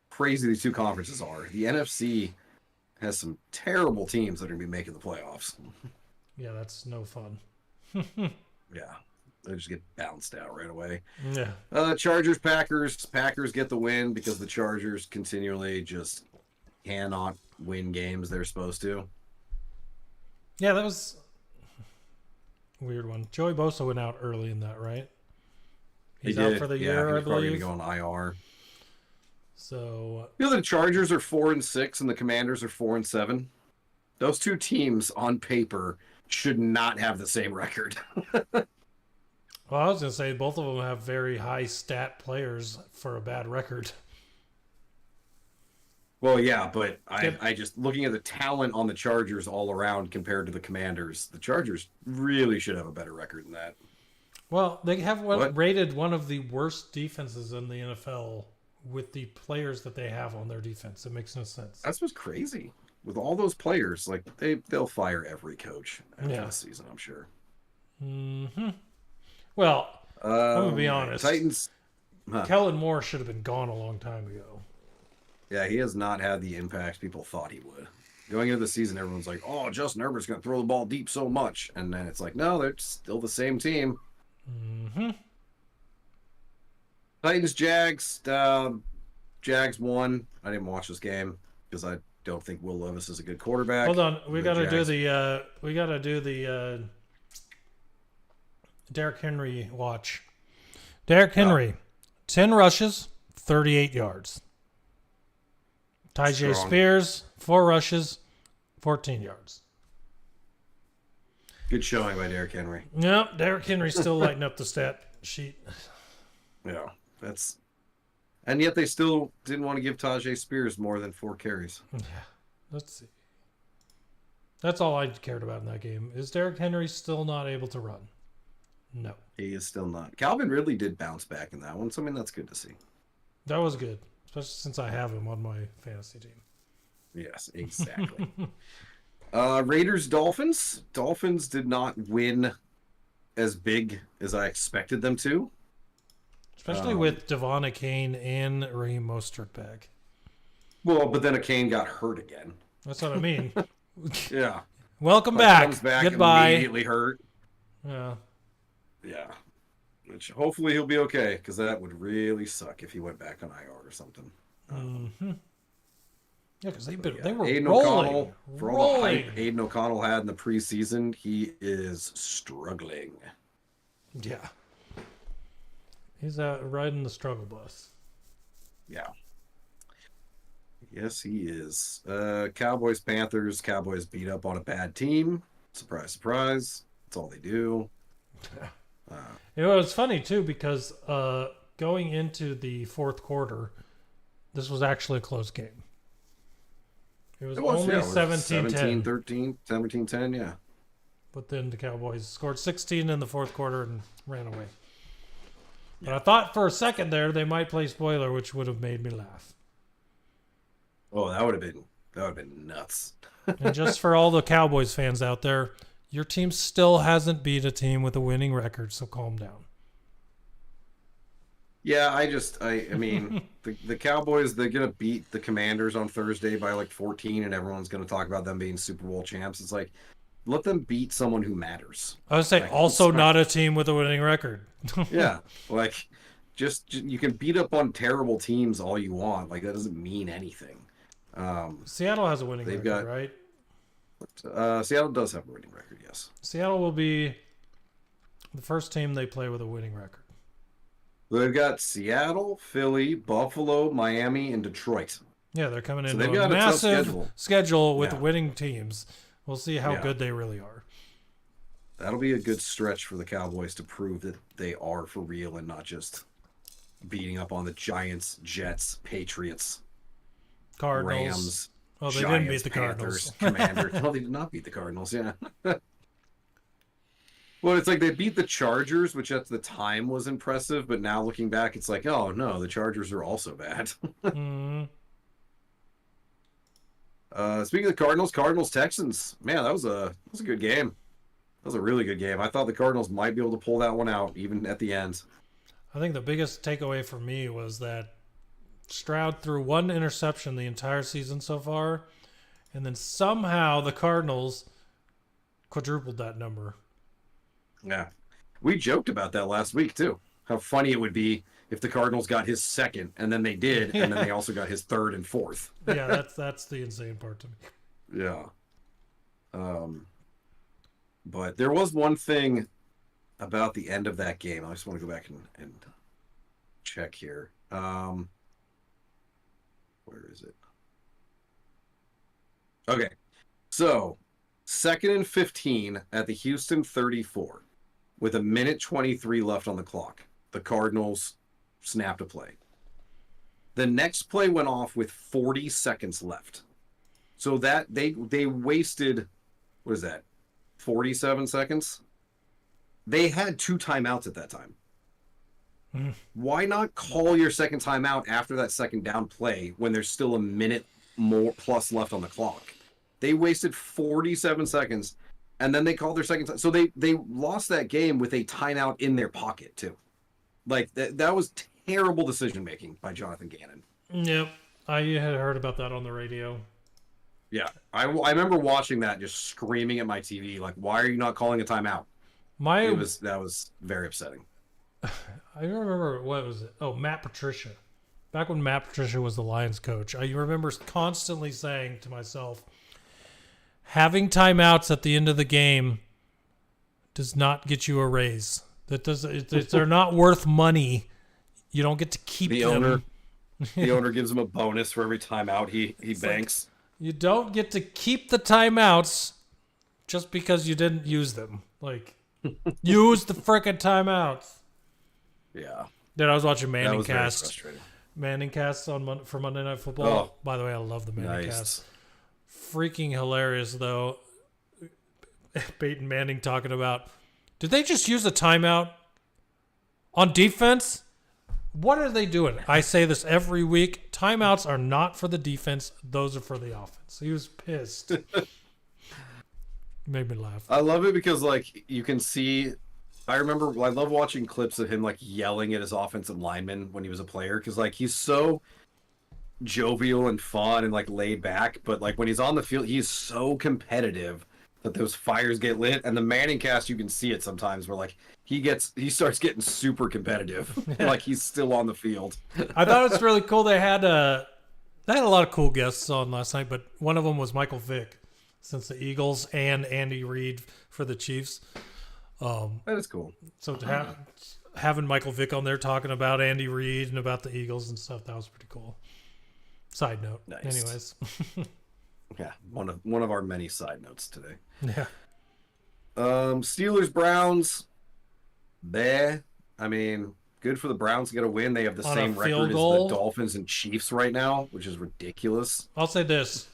crazy these two conferences are. The NFC has some terrible teams that are going to be making the playoffs. Yeah, that's no fun. Yeah, they just get bounced out right away. Yeah. Chargers, Packers. Packers get the win because the Chargers continually just cannot win games they're supposed to. Yeah, that was a weird one. Joey Bosa went out early in that, right? He's out for the year, I believe. Probably going to go on IR. So The Chargers are 4-6 and the Commanders are 4-7. Those two teams on paper should not have the same record. Well, I was going to say both of them have very high stat players for a bad record. Well, yeah, but I just looking at the talent on the Chargers all around compared to the Commanders, the Chargers really should have a better record than that. Well, they have rated one of the worst defenses in the NFL with the players that they have on their defense. It makes no sense. That's what's crazy. With all those players, like they'll fire every coach after this season, I'm sure. Mm-hmm. Well, I'm going to be honest. Titans. Kellen Moore should have been gone a long time ago. Yeah, he has not had the impact people thought he would. Going into the season, everyone's like, oh, Justin Herbert's going to throw the ball deep so much. And then it's like, no, they're still the same team. Mm-hmm. Titans, Jags. Jags won. I didn't watch this game because I don't think Will Levis is a good quarterback. Hold on, we got to do the Derrick Henry watch. Derrick Henry, 10 rushes, 38 yards. Tyjae Spears, 4 rushes, 14 yards. Good showing by Derrick Henry. Yep, Derrick Henry's still lighting up the stat sheet. Yeah, and yet they still didn't want to give Tyjae Spears more than 4 carries. Yeah, let's see. That's all I cared about in that game. Is Derrick Henry still not able to run? No. He is still not. Calvin Ridley did bounce back in that one, so I mean, that's good to see. That was good, especially since I have him on my fantasy team. Yes, exactly. Raiders, Dolphins. Dolphins did not win as big as I expected them to. Especially with Devon Achane and Raheem Mostert back. Well, but then Achane got hurt again. That's what I mean. Yeah. Welcome back. Comes back Goodbye. Immediately hurt. Yeah. Yeah. Which hopefully he'll be okay, because that would really suck if he went back on IR or something. Mm-hmm. Yeah, because they were Aiden rolling. O'Connell, for all the hype Aiden O'Connell had in the preseason, he is struggling. Yeah. He's out riding the struggle bus. Yeah. Yes, he is. Cowboys, Panthers. Cowboys beat up on a bad team. Surprise, surprise. That's all they do. It was funny, too, because going into the fourth quarter, this was actually a close game. It was only 17-10. 17-13, 17-10, yeah. But then the Cowboys scored 16 in the fourth quarter and ran away. But I thought for a second there they might play spoiler, which would have made me laugh. Oh, that would have been nuts. And just for all the Cowboys fans out there, your team still hasn't beat a team with a winning record, so calm down. Yeah, I mean, the Cowboys, they're going to beat the Commanders on Thursday by like 14, and everyone's going to talk about them being Super Bowl champs. It's like, let them beat someone who matters. I would say like, also not a team with a winning record. Yeah, like, just you can beat up on terrible teams all you want. Like, that doesn't mean anything. Seattle has a winning record, right? Seattle does have a winning record, yes. Seattle will be the first team they play with a winning record. They've got Seattle, Philly, Buffalo, Miami, and Detroit. Yeah, they're coming So into they've got a massive tough schedule with winning teams. We'll see how Yeah. good they really are. That'll be a good stretch for the Cowboys to prove that they are for real and not just beating up on the Giants, Jets, Patriots, Cardinals. Rams. Oh, they Giants, didn't beat the Panthers, Cardinals. Commanders. No, they did not beat the Cardinals, yeah. Well, it's like they beat the Chargers, which at the time was impressive, but now looking back, it's like, oh no, the Chargers are also bad. Mm-hmm. Speaking of the Cardinals, Texans. Man, that was a good game. That was a really good game. I thought the Cardinals might be able to pull that one out, even at the end. I think the biggest takeaway for me was that Stroud threw one interception the entire season so far, and then somehow the Cardinals quadrupled that number. Yeah. We joked about that last week, too. How funny it would be if the Cardinals got his second, and then they did, and then they also got his third and fourth. Yeah, that's the insane part to me. Yeah. But there was one thing about the end of that game. I just want to go back and check here. Where is it? Okay. So, 2nd and 15 at the Houston 34 with 1:23 left on the clock. The Cardinals snapped a play. The next play went off with 40 seconds left. So that they wasted, what is that, 47 seconds? They had 2 timeouts at that time. Why not call your second timeout after that second down play when there's still a minute more plus left on the clock? They wasted 47 seconds, and then they called their second time. So they lost that game with a timeout in their pocket, too. Like, that was terrible decision-making by Jonathan Gannon. Yep. I had heard about that on the radio. Yeah. I remember watching that, just screaming at my TV, like, why are you not calling a timeout? That was very upsetting. I remember, what was it? Oh, Matt Patricia. back when Matt Patricia was the Lions coach, I remember constantly saying to myself, having timeouts at the end of the game does not get you a raise. They're not worth money. You don't get to keep them. The owner gives him a bonus for every timeout he banks. You don't get to keep the timeouts just because you didn't use them. Like, use the frickin' timeouts. Yeah. Dude, I was watching Manning That was Cast. very frustrating. Manning Cast for Monday Night Football. Oh. By the way, I love the Manning Nice. Cast. Freaking hilarious, though. Peyton Manning talking about, did they just use a timeout on defense? What are they doing? I say this every week. Timeouts are not for the defense. Those are for the offense. He was pissed. Made me laugh. I love it because, like, you can see... I love watching clips of him, like, yelling at his offensive lineman when he was a player. Because, like, he's so jovial and fun and, like, laid back. But, like, when he's on the field, he's so competitive that those fires get lit. And the Manning Cast, you can see it sometimes where, like, he starts getting super competitive. Like, he's still on the field. I thought it was really cool. They had a lot of cool guests on last night, but one of them was Michael Vick, since the Eagles, and Andy Reid for the Chiefs. That is cool. So having Michael Vick on there talking about Andy Reid and about the Eagles and stuff, that was pretty cool. Side note. Nice. Anyways. Yeah, one of our many side notes today. Yeah. Steelers, Browns. I mean, good for the Browns to get a win. They have the On same a field record as goal? the Dolphins and Chiefs right now, which is ridiculous. I'll say this.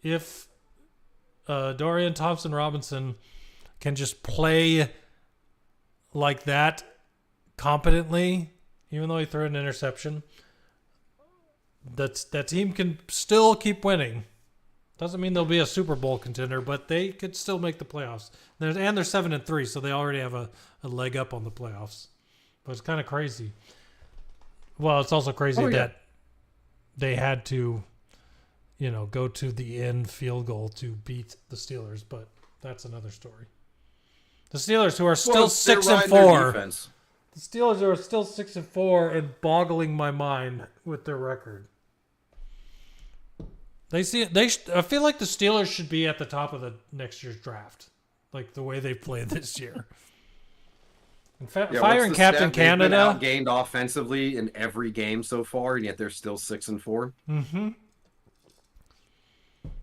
If Dorian Thompson-Robinson can just play like that competently, even though he threw an interception, that team can still keep winning. Doesn't mean they'll be a Super Bowl contender, but they could still make the playoffs. They're 7-3, so they already have a leg up on the playoffs. But it's kind of crazy. Well, it's also crazy that they had to, go to the end field goal to beat the Steelers, but that's another story. The Steelers, who are still 6-4. The Steelers are still 6-4 and boggling my mind with their record. I feel like the Steelers should be at the top of the next year's draft, like the way they played this year. Firing Captain Canada. They've been outgained offensively in every game so far, and yet they're still 6-4. Mm-hmm.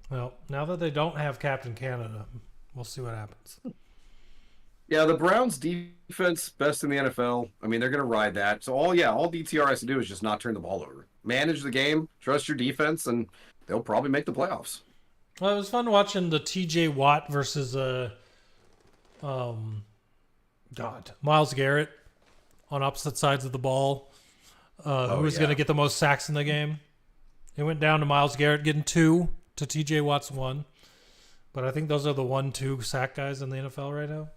Well, now that they don't have Captain Canada, we'll see what happens. Yeah, the Browns defense, best in the NFL. I mean, they're going to ride that. So all DTR has to do is just not turn the ball over. Manage the game, trust your defense, and they'll probably make the playoffs. Well, it was fun watching the TJ Watt versus Myles Garrett on opposite sides of the ball. Who was going to get the most sacks in the game? It went down to Myles Garrett getting 2 to TJ Watt's 1. But I think those are the 1-2 sack guys in the NFL right now.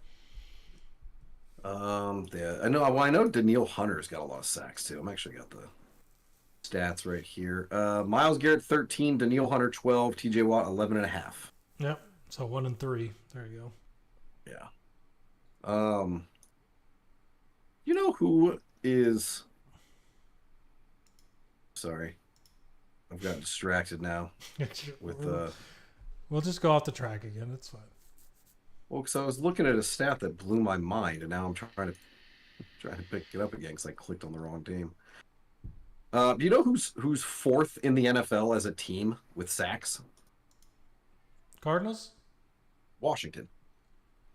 I know Danielle Hunter's got a lot of sacks too. I'm actually got the stats right here. Myles Garrett 13, Danielle Hunter 12, TJ Watt 11.5. Yep. So 1-3. There you go. Yeah. You know who is? Sorry, I've got distracted now with We'll just go off the track again. It's fine. Well, because I was looking at a stat that blew my mind, and now I'm trying to pick it up again because I clicked on the wrong team. Do you know who's fourth in the NFL as a team with sacks? Cardinals? Washington.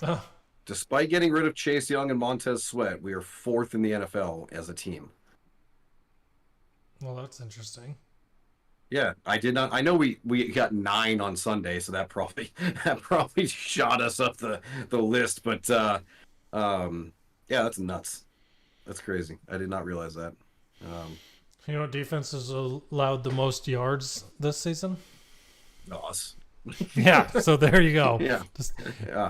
Oh. Despite getting rid of Chase Young and Montez Sweat, we are fourth in the NFL as a team. Well, that's interesting. Yeah, I did not. I know we got 9 on Sunday, so that probably shot us up the list. But yeah, that's nuts. That's crazy. I did not realize that. You know what defense has allowed the most yards this season? Us. Yeah. So there you go. Yeah.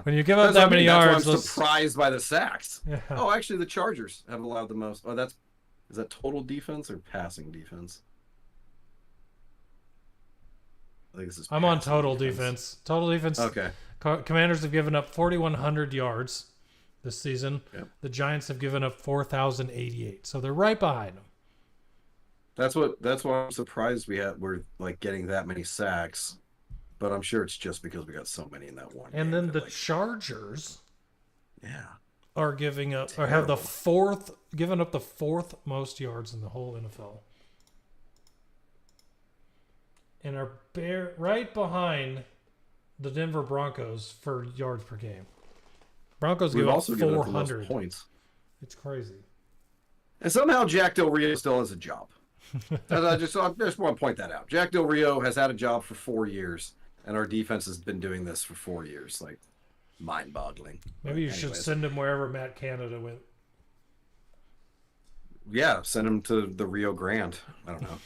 When you give up that many yards, I'm surprised by the sacks. Yeah. Oh, actually, the Chargers have allowed the most. Oh, is that total defense or passing defense? I think this is. I'm on total defense. Total defense. Okay. Commanders have given up 4,100 yards this season. Yep. The Giants have given up 4,088. So they're right behind them. That's why I'm surprised we're like getting that many sacks. But I'm sure it's just because we got so many in that one And game. then the like, Chargers are giving up terrible. or have given up the fourth most yards in the whole NFL. And are right behind the Denver Broncos for yards per game. Broncos give up 400 points. It's crazy. And somehow Jack Del Rio still has a job. I just want to point that out. Jack Del Rio has had a job for 4 years, and our defense has been doing this for 4 years. Like, mind-boggling. Maybe you should send him wherever Matt Canada went. Yeah, send him to the Rio Grande. I don't know.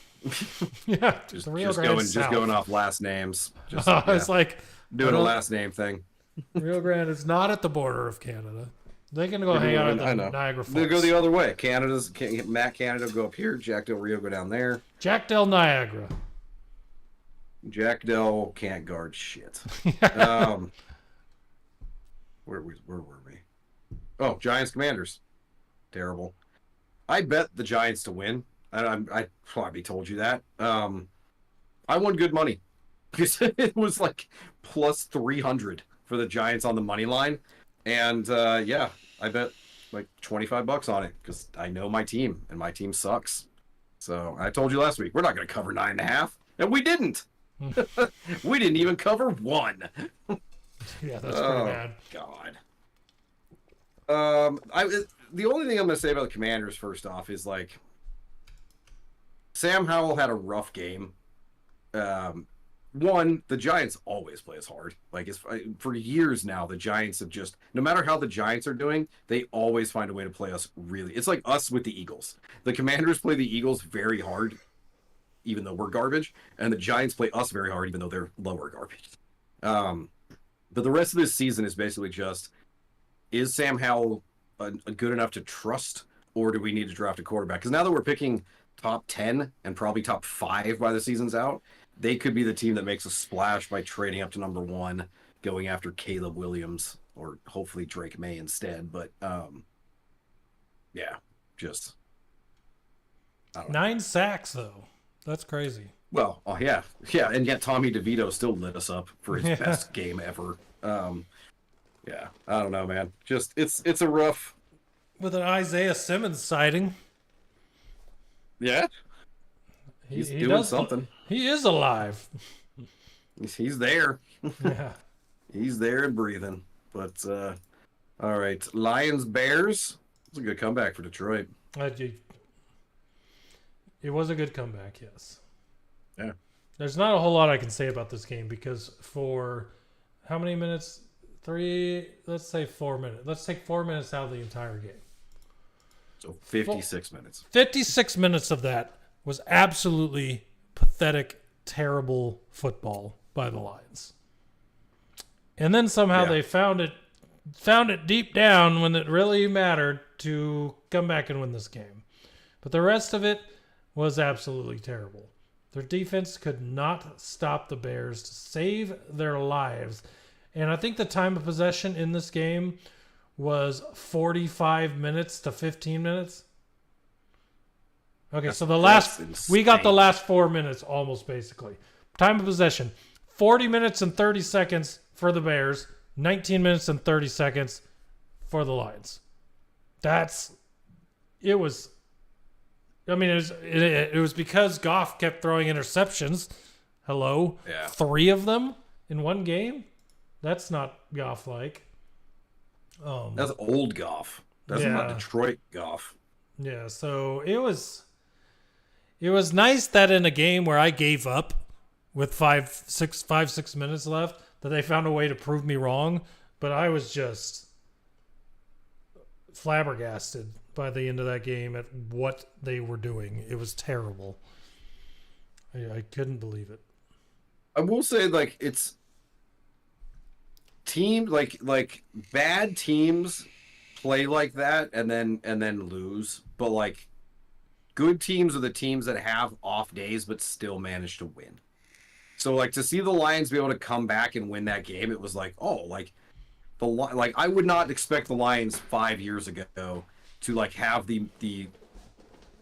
Yeah, just going off last names. It's like doing a last name thing. Rio Grande is not at the border of Canada. They can go hang out at the Niagara Falls. They go the other way. Matt Canada go up here. Jack Del Rio go down there. Jack Del Niagara. Jack Del can't guard shit. Where were we? Oh, Giants Commanders. Terrible. I bet the Giants to win. I probably told you that. I won good money because it was like plus 300 for the Giants on the money line. And I bet like $25 on it because I know my team and my team sucks. So I told you last week, we're not going to cover 9.5. And we didn't. We didn't even cover 1. Yeah, that's pretty bad. God. The only thing I'm going to say about the Commanders first off is like Sam Howell had a rough game. One, the Giants always play as hard. Like for years now, the Giants have just, no matter how the Giants are doing, they always find a way to play us really. It's like us with the Eagles. The Commanders play the Eagles very hard, even though we're garbage, and the Giants play us very hard, even though they're lower garbage. But the rest of this season is basically just, is Sam Howell good enough to trust, or do we need to draft a quarterback? Because now that we're picking top 10 and probably top 5 by the season's out, they could be the team that makes a splash by trading up to number 1, going after Caleb Williams, or hopefully Drake May instead. But, just... 9 sacks, though. That's crazy. Well, yeah, and yet Tommy DeVito still lit us up for his best game ever. I don't know, man. Just, it's a rough... With an Isaiah Simmons sighting. Yeah? He's doing something. He is alive. He's there. Yeah. He's there and breathing. But, all right. Lions, Bears. It's a good comeback for Detroit. It was a good comeback, yes. Yeah. There's not a whole lot I can say about this game because for how many minutes? let's say 4 minutes. Let's take 4 minutes out of the entire game. So 56 minutes. 56 minutes of that was absolutely pathetic, terrible football by the Lions. And then somehow they found it deep down when it really mattered to come back and win this game. But the rest of it was absolutely terrible. Their defense could not stop the Bears to save their lives. And I think the time of possession in this game was 45 minutes to 15 minutes. Okay, so we got the last 4 minutes almost basically. Time of possession, 40 minutes and 30 seconds for the Bears, 19 minutes and 30 seconds for the Lions. It was because Goff kept throwing interceptions. Hello? Yeah. 3 of them in one game? That's not Goff-like. That's old Goff. That's not Detroit Goff. Yeah, so it was nice that in a game where I gave up with 6 minutes left that they found a way to prove me wrong, but I was just flabbergasted by the end of that game at what they were doing. It was terrible. I couldn't believe it. I will say, like, it's teams like bad teams play like that and then lose, but like good teams are the teams that have off days but still manage to win. So like to see the Lions be able to come back and win that game, it was like, oh, like I would not expect the Lions 5 years ago to like have the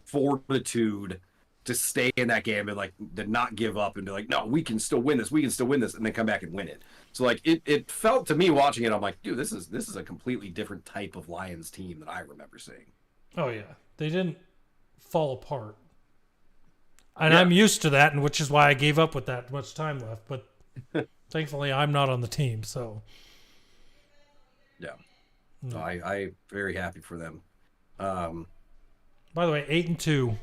fortitude to stay in that game and like to not give up and be like, no, we can still win this, and then come back and win it. So like it felt to me watching it, I'm like, dude, this is a completely different type of Lions team than I remember seeing. Oh yeah, they didn't fall apart, and I'm used to that, and which is why I gave up with that much time left. But thankfully, I'm not on the team, so yeah, no, I very happy for them. By the way, 8-2.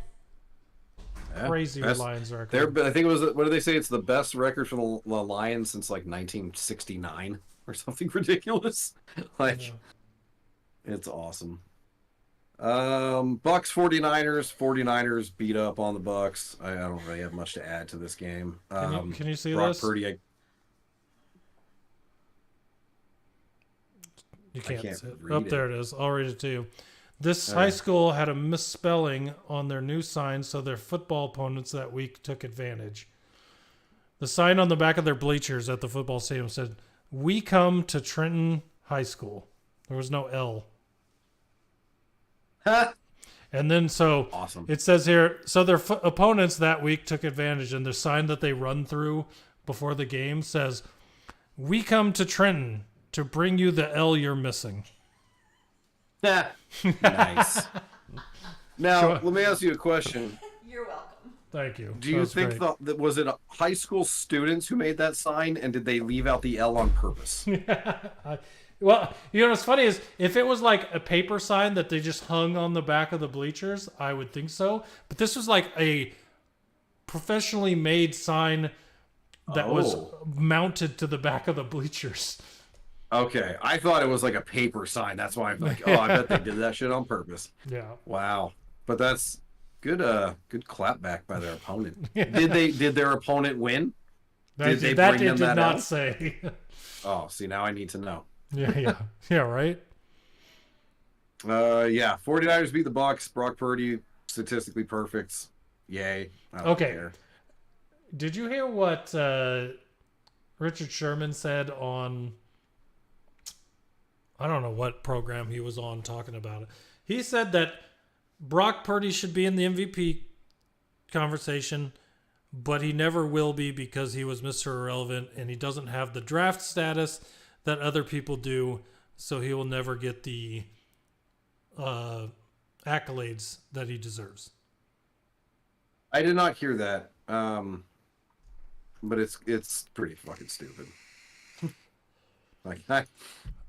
Yeah, crazy Lions record. I think it was, what do they say? It's the best record for the Lions since like 1969 or something ridiculous. Like, it's awesome. Bucks 49ers. 49ers beat up on the Bucks. I don't really have much to add to this game. Can you see Brock this? Purdy, You can't see it. read There it is. I'll read it to you. This high school had a misspelling on their new sign, so their football opponents that week took advantage. The sign on the back of their bleachers at the football stadium said, "We come to Trenton High School." There was no L. And then so awesome. It says here, so their opponents that week took advantage, and the sign that they run through before the game says, "We come to Trenton to bring you the L you're missing." Nice. Now, let me ask you a question. You're welcome. Thank you. Do you think that was it high school students who made that sign, and did they leave out the L on purpose? Well, you know what's funny is if it was like a paper sign that they just hung on the back of the bleachers, I would think so. But this was like a professionally made sign that was mounted to the back of the bleachers. Okay, I thought it was like a paper sign. That's why I'm like, oh, I bet they did that shit on purpose. Yeah. Wow. But that's good. Good clapback by their opponent. Did their opponent win? Did they bring them that not out? say. Oh, see, now I need to know. Yeah, right. 49ers beat the Bucks. Brock Purdy statistically perfect. Yay. I don't care. Did you hear what Richard Sherman said on? I don't know what program he was on talking about it. He said that Brock Purdy should be in the MVP conversation, but he never will be because he was Mr. Irrelevant and he doesn't have the draft status that other people do, so he will never get the accolades that he deserves. I did not hear that, but it's pretty fucking stupid.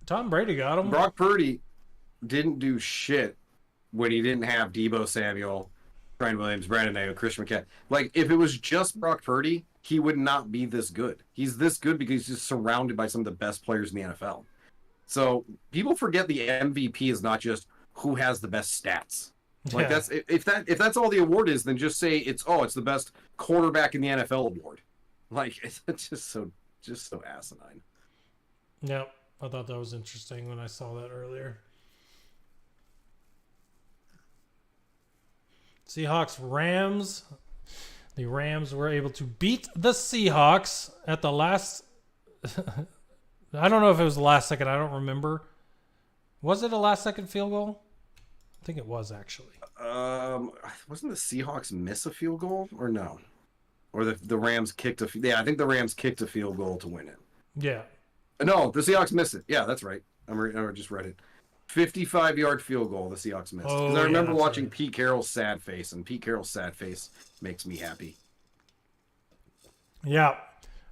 Tom Brady got him. Brock Purdy didn't do shit when he didn't have Deebo Samuel, Trent Williams, Brandon Ayuk, Christian McCaffrey. Like, if it was just Brock Purdy, he would not be this good. He's this good because he's just surrounded by some of the best players in the NFL. So people forget the MVP is not just who has the best stats. Like, that's if that's all the award is, then just say it's the best quarterback in the NFL award. Like, it's just so asinine. Yep. I thought that was interesting when I saw that earlier. Seahawks, Rams. The Rams were able to beat the Seahawks at the last... I don't know if it was the last second. I don't remember. Was it a last-second field goal? I think it was, actually. Wasn't the Seahawks miss a field goal? Or no? Or the Rams kicked a... Yeah, I think the Rams kicked a field goal to win it. Yeah. No, the Seahawks missed it. Yeah, that's right. I just read it. 55-yard field goal the Seahawks missed. Because I remember watching Pete Carroll's sad face, and Pete Carroll's sad face makes me happy. Yeah.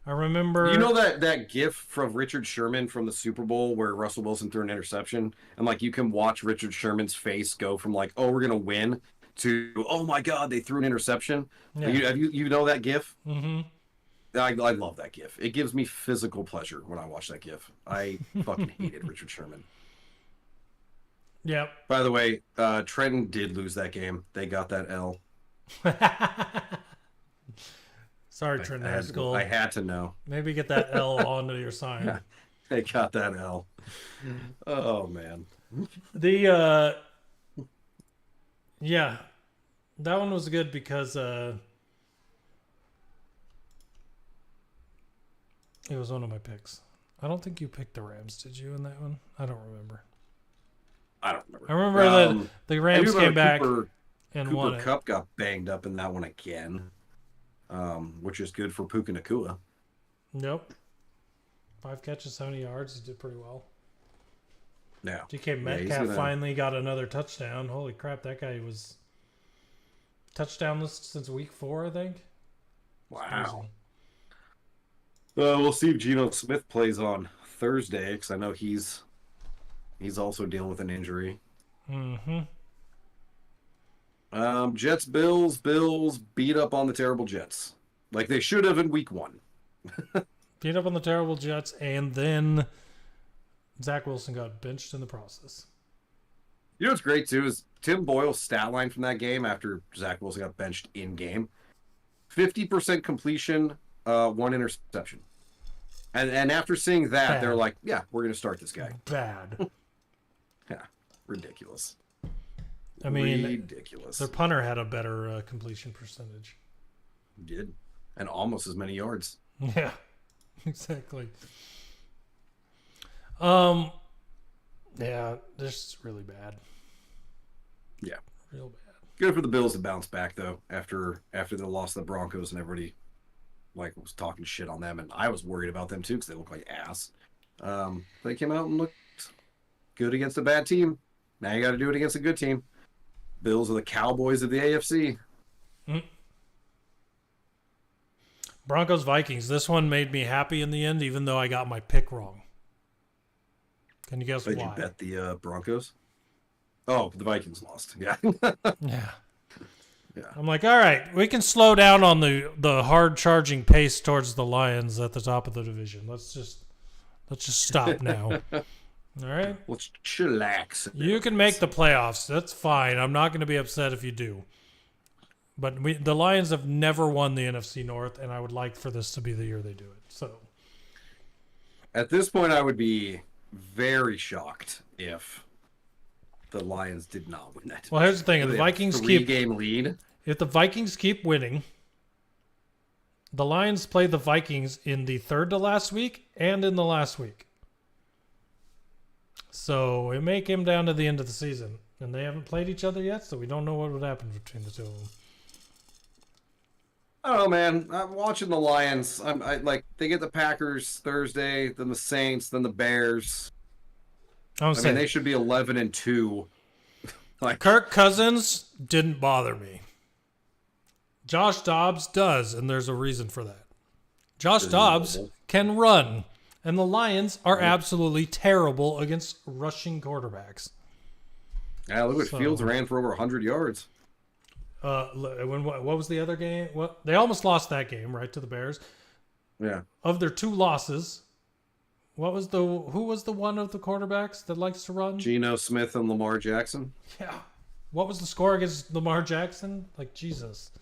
I remember... You know that gif from Richard Sherman from the Super Bowl where Russell Wilson threw an interception? And, like, you can watch Richard Sherman's face go from, like, oh, we're going to win, to, oh, my God, they threw an interception. Yeah. You know that gif? Mm-hmm. I love that gif. It gives me physical pleasure when I watch that gif. I fucking hated Richard Sherman. Yep. By the way, Trenton did lose that game. They got that L. Sorry, Trenton High School. I had to know. Maybe get that L onto your sign. They got that L. Oh, man. Yeah. That one was good because... it was one of my picks. I don't think you picked the Rams, did you, in that one? I don't remember. I don't remember. I remember that the Rams came back and won Cooper it. Kupp got banged up in that one again, which is good for Puka Nacua. Nope. 5 catches, 70 yards. He did pretty well. Yeah. DK Metcalf finally got another touchdown. Holy crap, that guy was touchdownless since week 4, I think. Wow. We'll see if Geno Smith plays on Thursday, because I know he's also dealing with an injury. Mm-hmm. Jets, Bills beat up on the terrible Jets. Like they should have in week 1. Beat up on the terrible Jets, and then Zach Wilson got benched in the process. You know what's great, too, is Tim Boyle's stat line from that game after Zach Wilson got benched in-game. 50% completion, 1 interception. And after seeing that, Bad. They're like, yeah, we're going to start this guy. Bad. Yeah, ridiculous. I mean, ridiculous. Their punter had a better completion percentage. He did. And almost as many yards. Yeah, exactly. Yeah, this is really bad. Yeah. Real bad. Good for the Bills to bounce back, though, after they lost the Broncos and everybody was talking shit on them. And I was worried about them, too, because they look like ass. They came out and looked good against a bad team. Now you got to do it against a good team. Bills are the Cowboys of the AFC. Mm. Broncos Vikings. This one made me happy in the end, even though I got my pick wrong. Can you guess why? Did you bet the Broncos? Oh, the Vikings lost. Yeah. Yeah. Yeah. I'm like, all right, we can slow down on the hard charging pace towards the Lions at the top of the division. Let's just stop now. All right. Let's chillax. You can make the playoffs. That's fine. I'm not going to be upset if you do. But the Lions have never won the NFC North, and I would like for this to be the year they do it. So, at this point, I would be very shocked if the Lions did not win that. Well, here's the thing: if the Vikings keep game lead. If the Vikings keep winning, the Lions play the Vikings in the third to last week and in the last week. So it may come down to the end of the season, and they haven't played each other yet, so we don't know what would happen between the two of them. I don't know, man. I'm watching the Lions. They get the Packers Thursday, then the Saints, then the Bears. I mean, they should be 11-2. Kirk Cousins didn't bother me. Josh Dobbs does, and there's a reason for that. Josh Dobbs can run, and the Lions are absolutely terrible against rushing quarterbacks. Yeah, look what Fields ran for over 100 yards. What was the other game? Well, they almost lost that game, right, to the Bears. Yeah. Of their 2 losses, who was the one of the quarterbacks that likes to run? Geno Smith and Lamar Jackson. Yeah. What was the score against Lamar Jackson? Like, Jesus.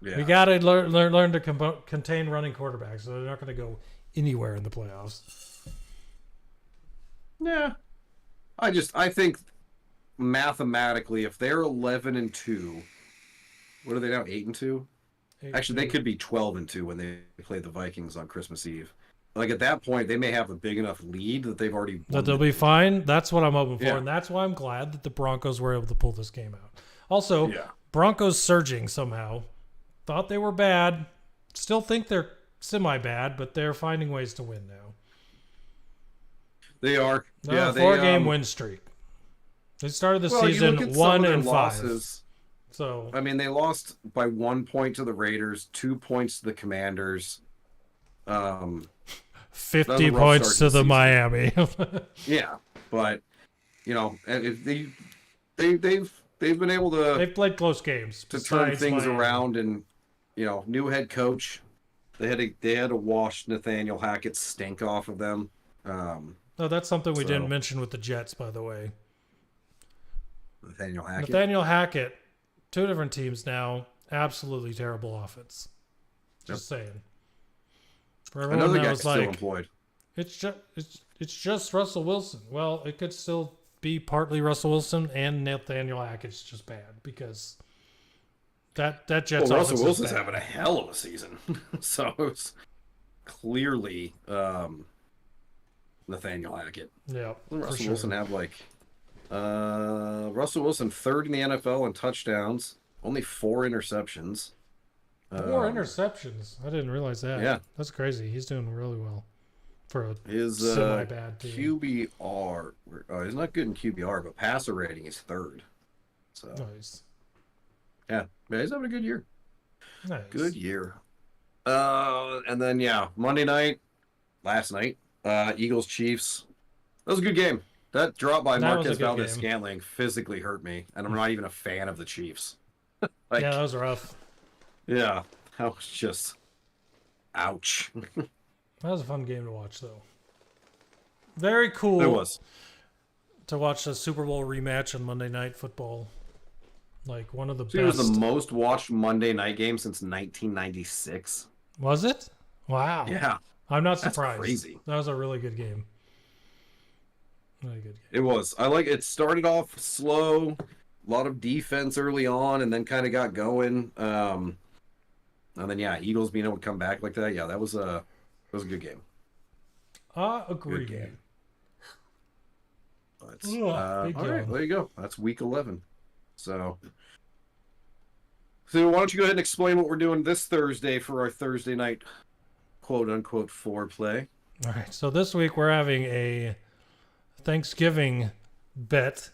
Yeah. We got to learn to contain running quarterbacks, so they're not going to go anywhere in the playoffs. Yeah. I think mathematically, if they're 11-2, what are they now? 8-2? Actually, they could be 12-2 when they play the Vikings on Christmas Eve. Like at that point, they may have a big enough lead that they've already won. That they'll be fine. That's what I'm hoping for, and that's why I'm glad that the Broncos were able to pull this game out. Also, Broncos surging somehow. Thought they were bad. Still think they're semi-bad, but they're finding ways to win now. They are. They're on a 4-game win streak. They started the season 1-5. So I mean, they lost by 1 point to the Raiders, 2 points to the Commanders, 50 points to the Miami. Yeah, but they've been able to. They've played close games to turn things around, and new head coach. They had to wash Nathaniel Hackett's stink off of them. No, that's something we didn't mention with the Jets, by the way. Nathaniel Hackett, 2 different teams now. Absolutely terrible offense. Just saying. For everyone another that guy was still like, employed. It's just Russell Wilson. Well, it could still be partly Russell Wilson, and Nathaniel Hackett's just bad because that Jets offense Russell Wilson's bad. having a hell of a season, so it's clearly Nathaniel Hackett. Yeah, Russell Wilson have Russell Wilson 3rd in the NFL in touchdowns, only 4 interceptions. 4 interceptions. I didn't realize that. Yeah. That's crazy. He's doing really well for a His semi-bad team. QBR, he's not good in QBR, but passer rating is 3rd. So Nice. yeah, he's having a good year. Nice. Good year. And then Monday night, last night, Eagles Chiefs. That was a good game. That drop by Marquez Valdez-Scantling physically hurt me, and I'm not even a fan of the Chiefs. Yeah, that was rough. Yeah, that was just ouch. That was a fun game to watch, though. Very cool. It was. To watch the Super Bowl rematch on Monday Night Football. Like, one of the best. It was the most watched Monday night game since 1996. Was it? Wow. Yeah. I'm not surprised. That's crazy. That was a really good game. Really good game. It was. It started off slow, a lot of defense early on, and then kind of got going. And then Eagles being able to come back like that. Yeah, that was a good game. Agreed. Good game. All right, there you go. That's week 11. So why don't you go ahead and explain what we're doing this Thursday for our Thursday night quote-unquote foreplay. All right, so this week we're having a Thanksgiving bet,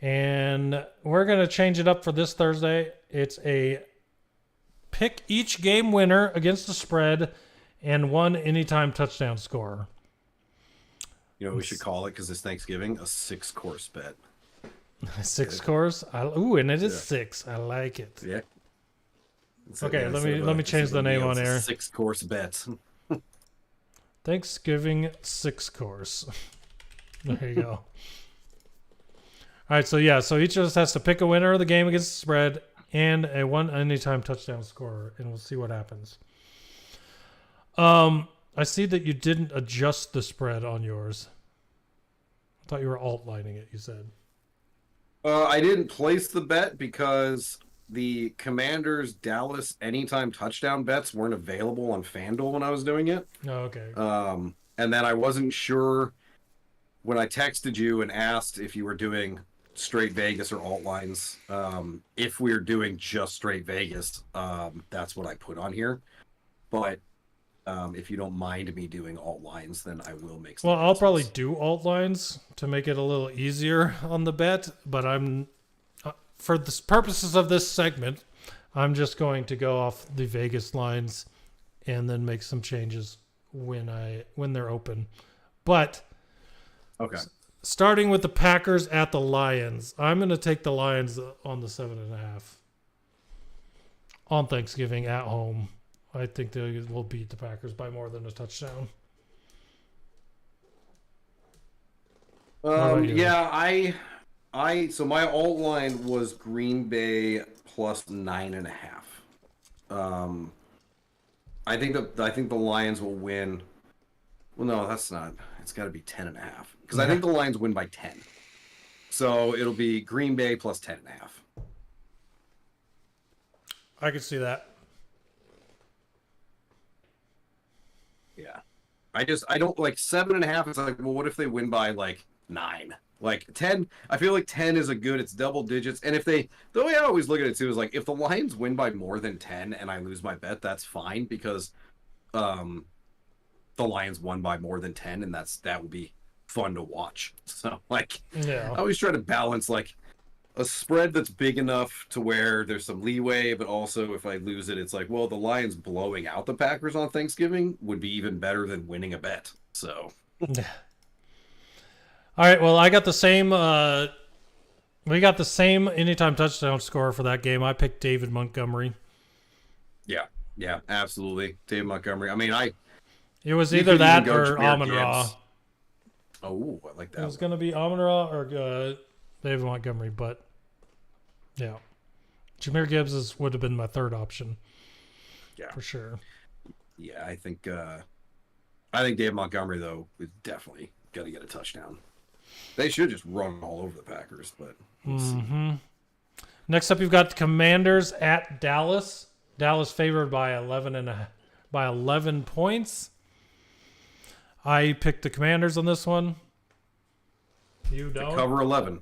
and we're going to change it up for this Thursday. It's a pick each game winner against the spread and 1 anytime touchdown scorer. You know what we should call it, because it's Thanksgiving? A 6-course bet. 6 course? And it is 6. I like it. Yeah. Okay, let me change the name on air. 6-course bet. Thanksgiving 6 course. There you go. All right, so each of us has to pick a winner of the game against the spread and a 1 anytime touchdown scorer, and we'll see what happens. I see that you didn't adjust the spread on yours. I thought you were alt-lining it, you said. I didn't place the bet because the Commanders Dallas anytime touchdown bets weren't available on FanDuel when I was doing it. Oh, okay. And then I wasn't sure when I texted you and asked if you were doing straight Vegas or alt lines. If we're doing just straight Vegas, that's what I put on here. But if you don't mind me doing alt lines, then I will make some. Well, I'll probably do alt lines to make it a little easier on the bet, but I'm for the purposes of this segment, I'm just going to go off the Vegas lines and then make some changes when they're open. But okay, starting with the Packers at the Lions, I'm going to take the Lions on the 7.5 on Thanksgiving at home. I think they will beat the Packers by more than a touchdown. So my alt line was Green Bay plus 9.5. I think the Lions will win. Well, no, that's not. It's got to be 10.5 because I think the Lions win by 10. So it'll be Green Bay plus 10.5. I could see that. Yeah, I don't like 7.5. It's like, well, what if they win by like 9? Like 10, I feel like 10 is it's double digits. And the way I always look at it too is like, if the Lions win by more than 10 and I lose my bet, that's fine because the Lions won by more than 10 and that would be fun to watch. So like, I always try to balance like a spread that's big enough to where there's some leeway, but also if I lose it, it's like, well, the Lions blowing out the Packers on Thanksgiving would be even better than winning a bet. So. All right, well, I got the same. We got the same anytime touchdown score for that game. I picked David Montgomery. Yeah, absolutely, David Montgomery. I mean, it was either that or Amon-Ra. Oh, I like that. It was going to be Amon-Ra or David Montgomery, but yeah, Jahmyr Gibbs would have been my third option. Yeah, for sure. Yeah, I think David Montgomery though is definitely got to get a touchdown. They should just run all over the Packers, but we'll see. Next up, you've got the Commanders at Dallas. Dallas favored by 11 points. I picked the Commanders on this one. You don't? Cover 11.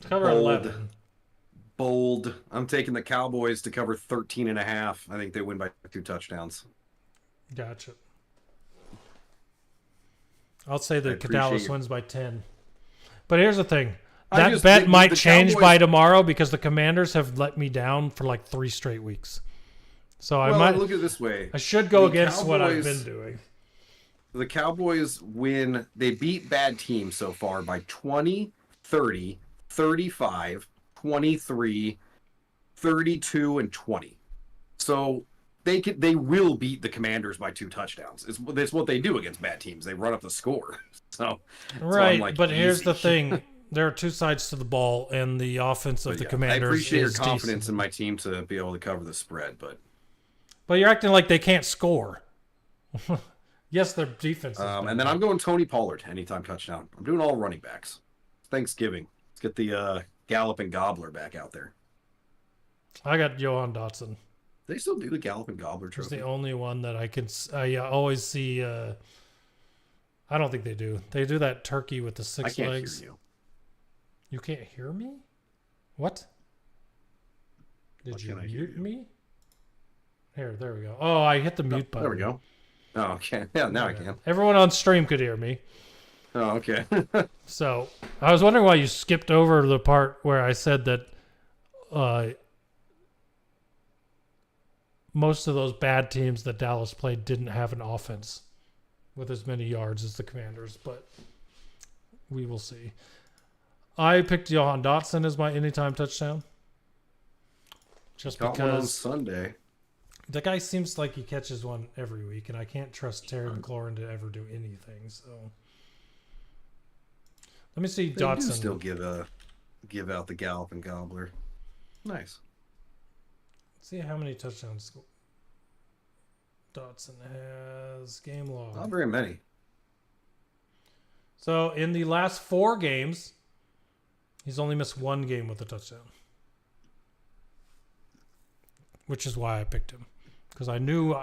Cover 11. bold. I'm taking the Cowboys to cover 13.5. I think they win by 2 touchdowns. Gotcha. I'll say that Dallas wins by 10. But here's the thing. That bet might change by tomorrow because the Commanders have let me down for like 3 straight weeks. So I might look at it this way. I should go against what I've been doing. The Cowboys win. They beat bad teams so far by 20, 30, 35, 23, 32, and 20. So they will beat the Commanders by 2 touchdowns. It's what they do against bad teams. They run up the score. So right, like, but here's the thing. There are 2 sides to the ball, and the offense of the Commanders. I appreciate your confidence decent. in my team to be able to cover the spread, but you're acting like they can't score. Yes, their defense. And then I'm going Tony Pollard anytime touchdown. I'm doing all running backs. Thanksgiving. Let's get the Galloping Gobbler back out there. I got Johan Dotson. They still do the Galloping Gobbler trophy. It's the only one that I always see. I don't think they do. They do that turkey with the 6 legs. I can't hear you. You can't hear me? What? Did you mute me? Here, there we go. Oh, I hit the mute button. There we go. Oh, okay. Yeah, now I can. Everyone on stream could hear me. Oh, okay. So, I was wondering why you skipped over the part where I said that most of those bad teams that Dallas played didn't have an offense with as many yards as the Commanders, but we will see. I picked Johan Dotson as my anytime touchdown. Just because on Sunday. The guy seems like he catches one every week, and I can't trust Terry McLaurin to ever do anything. So let me see. Dotson do still give out the Galloping Gobbler. Nice. Let's see how many touchdowns Dotson has. Game log. Not very many. So in the last 4 games, he's only missed 1 game with a touchdown, which is why I picked him. Because I knew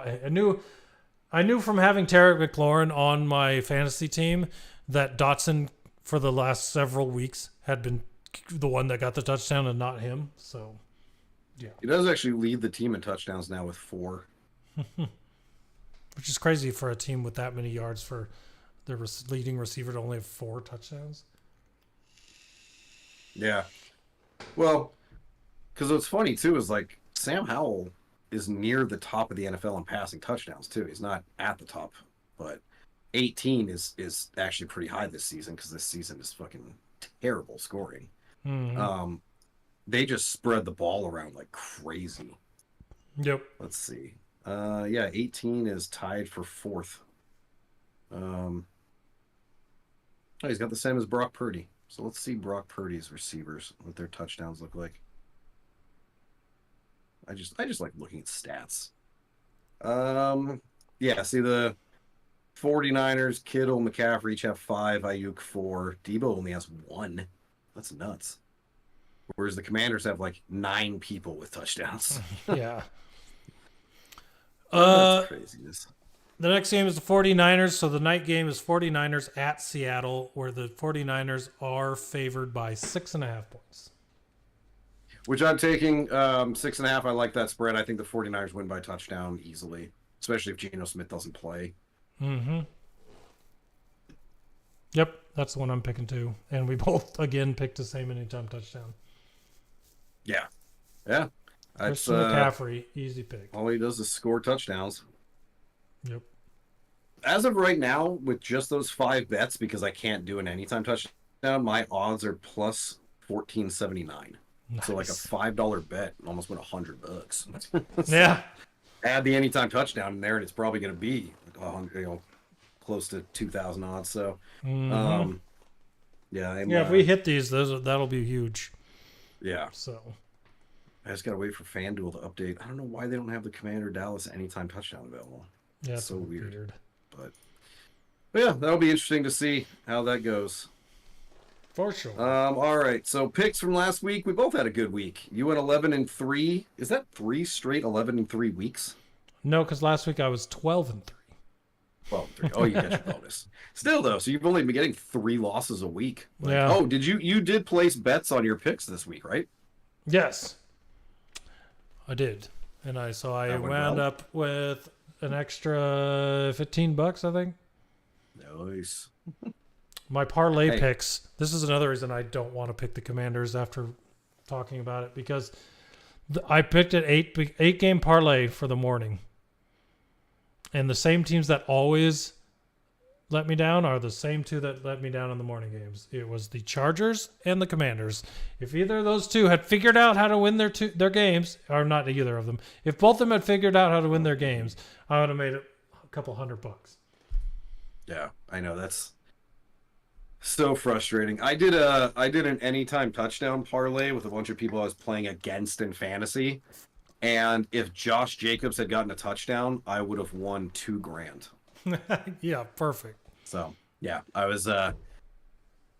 from having Terry McLaurin on my fantasy team that Dotson for the last several weeks had been the one that got the touchdown and not him. So, yeah. He does actually lead the team in touchdowns now with 4. Which is crazy for a team with that many yards for their leading receiver to only have 4 touchdowns. Yeah. Well, because what's funny, too, is like Sam Howell is near the top of the NFL in passing touchdowns, too. He's not at the top, but 18 is actually pretty high this season because this season is fucking terrible scoring. Mm-hmm. They just spread the ball around like crazy. Yep. Let's see. 18 is tied for 4th. He's got the same as Brock Purdy. So let's see Brock Purdy's receivers, what their touchdowns look like. I just like looking at stats. Yeah, see the 49ers, Kittle, McCaffrey each have 5, Ayuk 4. Debo only has 1. That's nuts. Whereas the Commanders have like 9 people with touchdowns. Yeah. That's craziness. The next game is the 49ers. So the night game is 49ers at Seattle, where the 49ers are favored by 6.5 points. Which I'm taking 6.5. I like that spread. I think the 49ers win by touchdown easily, especially if Geno Smith doesn't play. Mm-hmm. Yep, that's the one I'm picking too. And we both, again, picked the same anytime touchdown. Yeah. Yeah. Christian McCaffrey, easy pick. All he does is score touchdowns. Yep. As of right now, with just those 5 bets, because I can't do an anytime touchdown, my odds are plus 1479. Nice. So like a $5 bet almost went $100. So yeah. Add the anytime touchdown in there, and it's probably going to be close to 2,000 odds. So, mm-hmm. Yeah. If we hit these, that'll be huge. Yeah. So I just got to wait for FanDuel to update. I don't know why they don't have the Commander Dallas anytime touchdown available. Yeah, it's so weird. But yeah, that'll be interesting to see how that goes. For sure. All right. So picks from last week, we both had a good week. You went 11-3. Is that 3 straight 11-3 weeks? No, because last week I was 12-3. 12-3. Oh, you got your bonus. Still though, so you've only been getting 3 losses a week. Yeah. Oh, you did place bets on your picks this week, right? Yes, I did. And I wound up with an extra $15, I think. Nice. My parlay picks. This is another reason I don't want to pick the Commanders after talking about it, because I picked an eight game parlay for the morning. And the same teams that always let me down are the same two that let me down in the morning games. It was the Chargers and the Commanders. If either of those two had figured out how to win their games, or not either of them, if both of them had figured out how to win their games, I would have made it a couple $100. Yeah, I know, that's so frustrating. I did an anytime touchdown parlay with a bunch of people I was playing against in fantasy, and if Josh Jacobs had gotten a touchdown, I would have won $2,000. Yeah, perfect. So yeah,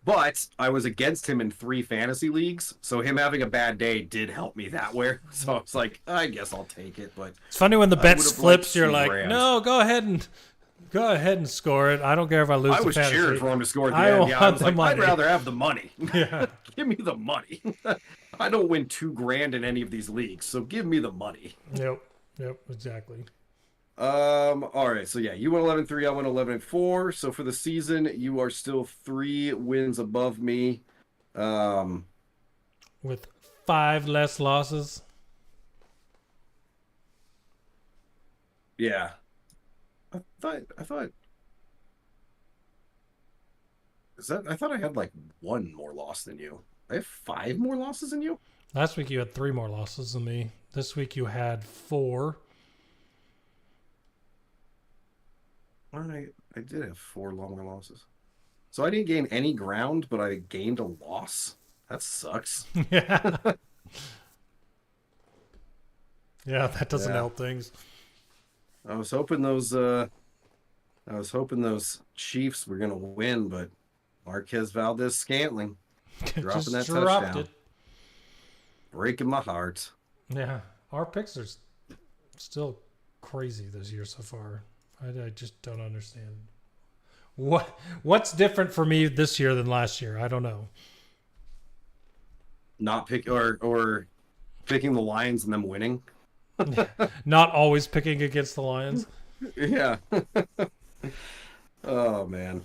but I was against him in 3 fantasy leagues, so him having a bad day did help me that way. So I was like, I guess I'll take it. But it's funny when the bets flips, you're like, no, go ahead and score it. I don't care if I lose. I was cheering for him to score at the end. Yeah, I was like, I'd rather have the money. Yeah. Give me the money. I don't win $2,000 in any of these leagues, so give me the money. Yep, exactly. All right, so yeah, you went 11-3, I went 11-4. So for the season, you are still 3 wins above me. With 5 less losses. Yeah. I thought I had like 1 more loss than you. I have 5 more losses than you? Last week you had 3 more losses than me. This week you had 4. I did have 4 longer losses. So I didn't gain any ground, but I gained a loss. That sucks. Yeah. Yeah, that doesn't help things. I was hoping those Chiefs were gonna win, but Marquez Valdez-Scantling dropping that touchdown. It. Breaking my heart. Yeah. Our picks are still crazy this year so far. I just don't understand. What's different for me this year than last year? I don't know. Not pick or picking the Lions and them winning. Not always picking against the Lions. Yeah. Oh man.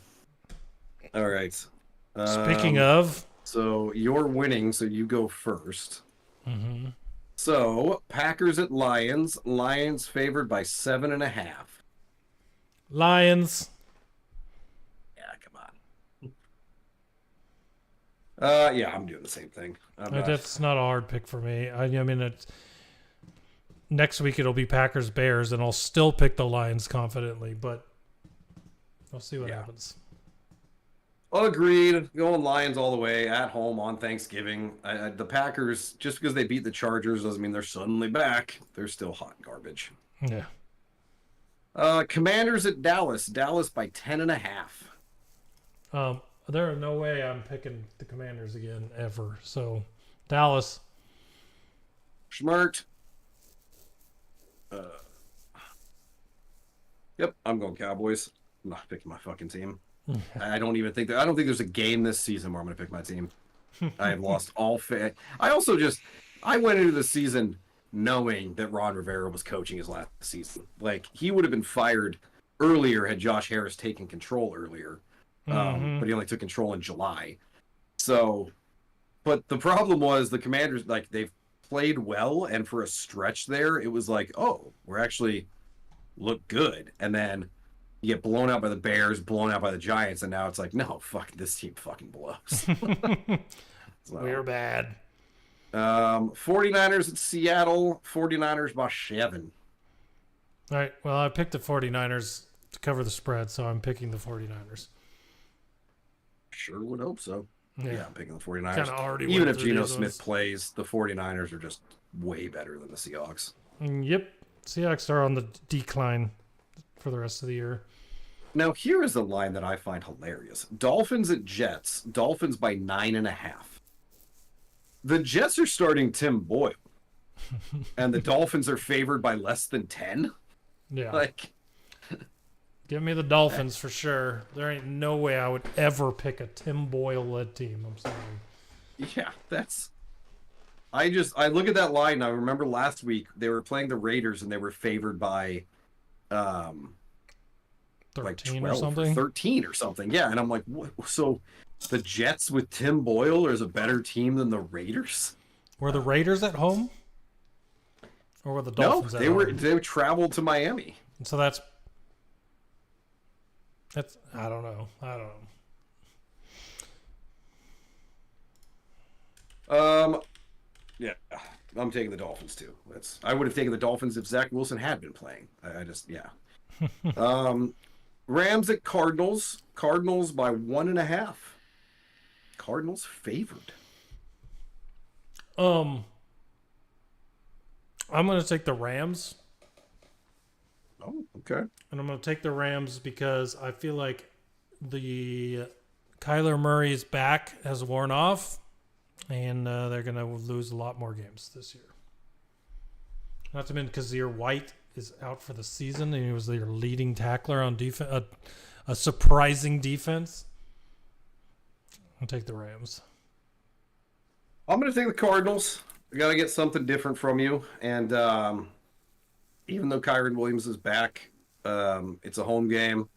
All right. Speaking of, so you're winning, so you go first. Mm-hmm. So Packers at Lions. Lions favored by 7.5. Lions. Yeah, come on. Yeah, I'm doing the same thing. That's not a hard pick for me. I mean, it's next week it'll be Packers Bears, and I'll still pick the Lions confidently, but I'll see what happens. Agreed. Going Lions all the way at home on Thanksgiving. The Packers, just because they beat the Chargers doesn't mean they're suddenly back. They're still hot garbage. Yeah. Commanders at Dallas. Dallas by 10.5. There are no way I'm picking the Commanders again ever. So Dallas. Schmert. Yep, I'm going Cowboys. I'm not picking my fucking team. I don't think there's a game this season where I'm going to pick my team. I have lost all faith. I went into the season knowing that Ron Rivera was coaching his last season. Like, he would have been fired earlier had Josh Harris taken control earlier. But he only took control in July. So, but the problem was the Commanders, like, they've played well, and for a stretch there, it was like, oh, we're actually look good. And then you get blown out by the Bears, blown out by the Giants, and now it's like, no, fuck, this team fucking blows. So, we're bad. 49ers at Seattle. 49ers by 7. All right. Well, I picked the 49ers to cover the spread, so I'm picking the 49ers. Sure would hope so. Yeah, I'm picking the 49ers. Kinda already even if Geno Smith plays, the 49ers are just way better than the Seahawks. Yep. Seahawks are on the decline for the rest of the year. Now, here is the line that I find hilarious. Dolphins at Jets. Dolphins by 9.5. The Jets are starting Tim Boyle, and the Dolphins are favored by less than 10? Yeah. Like, give me the Dolphins for sure. There ain't no way I would ever pick a Tim Boyle-led team. I'm sorry. Yeah, that's I look at that line and I remember last week they were playing the Raiders and they were favored by 13 like 12 or something. 13 or something. Yeah, and I'm like, what? So the Jets with Tim Boyle is a better team than the Raiders? Were the Raiders at home? Or were the Dolphins at home? They traveled to Miami. So that's I don't know. Yeah, I'm taking the Dolphins too. I would have taken the Dolphins if Zach Wilson had been playing. I just Rams at Cardinals. Cardinals by 1.5. Cardinals favored. I'm going to take the Rams. Oh, okay. And I'm going to take the Rams because I feel like the Kyler Murray's back has worn off, and they're going to lose a lot more games this year. Not to mention Kazir White is out for the season, and he was their leading tackler on defense, a surprising defense. I'll take the Rams. I'm going to take the Cardinals. I got to get something different from you. And even though Kyron Williams is back, it's a home game.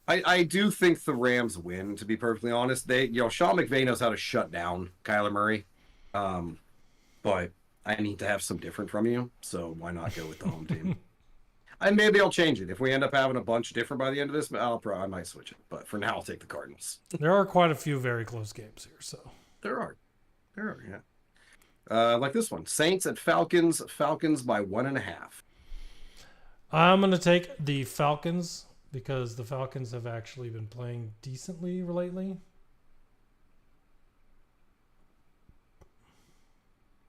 I do think the Rams win, to be perfectly honest. Sean McVay knows how to shut down Kyler Murray. But I need to have some different from you, so why not go with the home team? And maybe I'll change it. If we end up having a bunch different by the end of this, I might switch it. But for now, I'll take the Cardinals. There are quite a few very close games here, so. There are, yeah. Like this one. Saints at Falcons. Falcons by 1.5. I'm going to take the Falcons because the Falcons have actually been playing decently lately.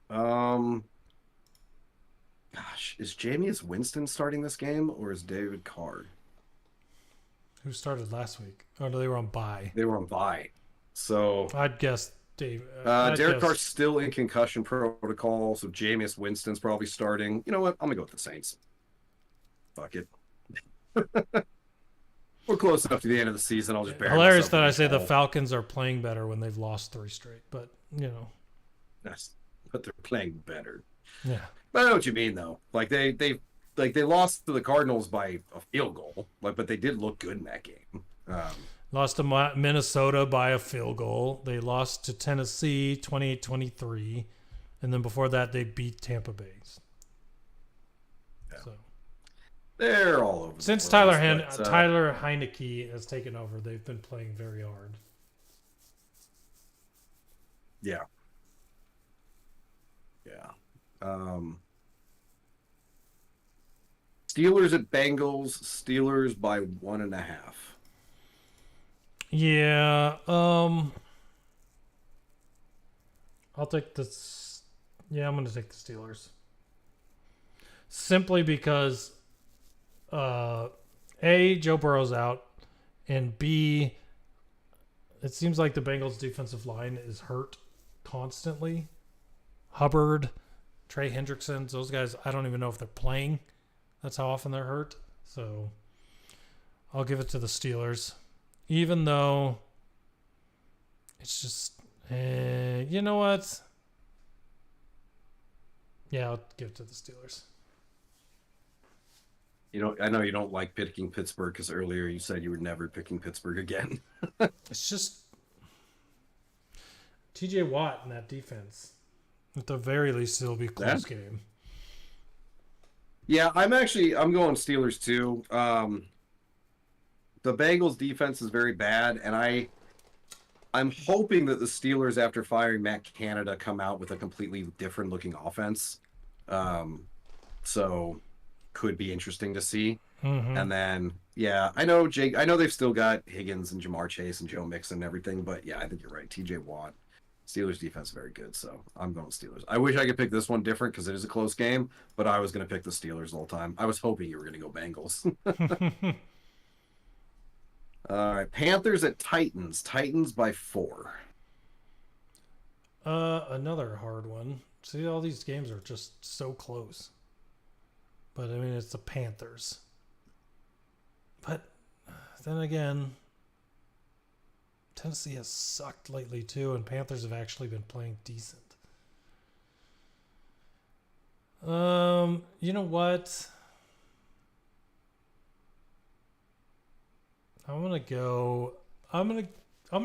Gosh, is Jameis Winston starting this game or is David Carr? Who started last week? Oh, no, they were on bye. They were on bye. So I'd guess Dave. Derek Carr's still in concussion protocol, so Jameis Winston's probably starting. You know what? I'm gonna go with the Saints. Fuck it. We're close enough to the end of the season. I'll just hilarious that I say the Falcons are playing better when they've lost 3 straight, but but they're playing better. Yeah, but I know what you mean though. Like they lost to the Cardinals by a field goal, but they did look good in that game. Lost to Minnesota by a field goal. They lost to Tennessee 28-23, and then before that they beat Tampa Bay. Yeah. So they're all over. Since Tyler Heineke has taken over, they've been playing very hard. Yeah. Steelers at Bengals. Steelers by 1.5. Yeah. I'll take this. Yeah, I'm going to take the Steelers. Simply because, A, Joe Burrow's out, and B, it seems like the Bengals' defensive line is hurt constantly. Hubbard, Trey Hendrickson, those guys, I don't even know if they're playing. That's how often they're hurt. So I'll give it to the Steelers. Even though it's just, you know what? Yeah, I'll give it to the Steelers. I know you don't like picking Pittsburgh because earlier you said you were never picking Pittsburgh again. It's just TJ Watt in that defense. At the very least, it'll be a close game. Yeah, I'm going Steelers too. The Bengals defense is very bad, and I'm hoping that the Steelers, after firing Matt Canada, come out with a completely different looking offense. So could be interesting to see. Mm-hmm. And then, yeah, I know they've still got Higgins and Jamar Chase and Joe Mixon and everything, but yeah, I think you're right. TJ Watt. Steelers defense is very good, so I'm going Steelers. I wish I could pick this one different because it is a close game, but I was going to pick the Steelers the whole time. I was hoping you were going to go Bengals. All right, Panthers at Titans. Titans by 4. Another hard one. See, all these games are just so close. But, I mean, it's the Panthers. But then again, Tennessee has sucked lately, too, and Panthers have actually been playing decent. You know what? I'm gonna go. I'm gonna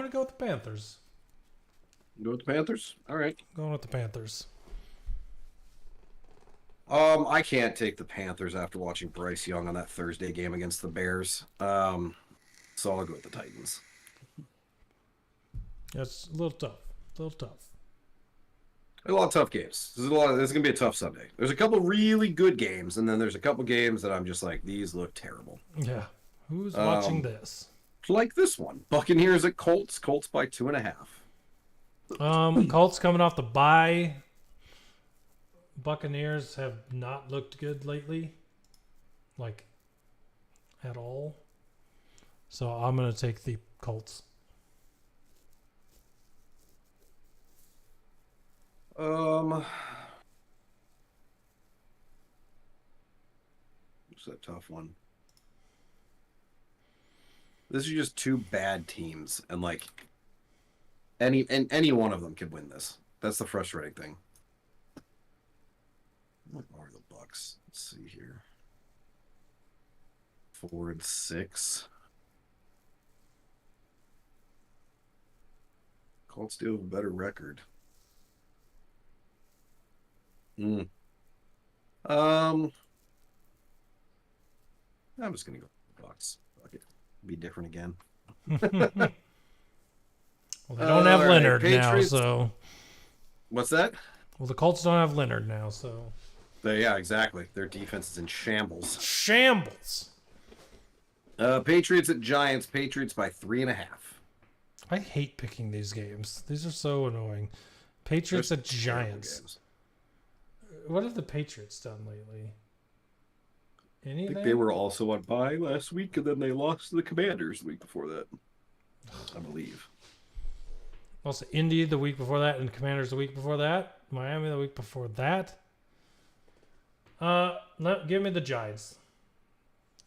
go with the Panthers. Go with the Panthers. All right. Going with the Panthers. I can't take the Panthers after watching Bryce Young on that Thursday game against the Bears. So I'll go with the Titans. That's a little tough. A little tough. A lot of tough games. This is gonna be a tough Sunday. There's a couple really good games, and then there's a couple games that I'm just like, these look terrible. Yeah. Who's watching this? Like this one. Buccaneers at Colts. Colts by 2.5. Colts coming off the bye. Buccaneers have not looked good lately. Like, at all. So I'm going to take the Colts. It's a tough one. This is just two bad teams, and like any one of them could win this. That's the frustrating thing. What are the Bucks? Let's see here. 4-6. Colts do have a better record. I'm just gonna go Bucks. Fuck it. Be different again. Well, they don't have Leonard now, so. What's that? Well, the Colts don't have Leonard now, so. Yeah, exactly. Their defense is in shambles. Shambles. Patriots at Giants. Patriots by 3.5. I hate picking these games. These are so annoying. Patriots at Giants. What have the Patriots done lately? Anything? I think they were also on bye last week, and then they lost to the Commanders the week before that, I believe. Also, Indy the week before that, and Commanders the week before that. Miami the week before that. Give me the Giants.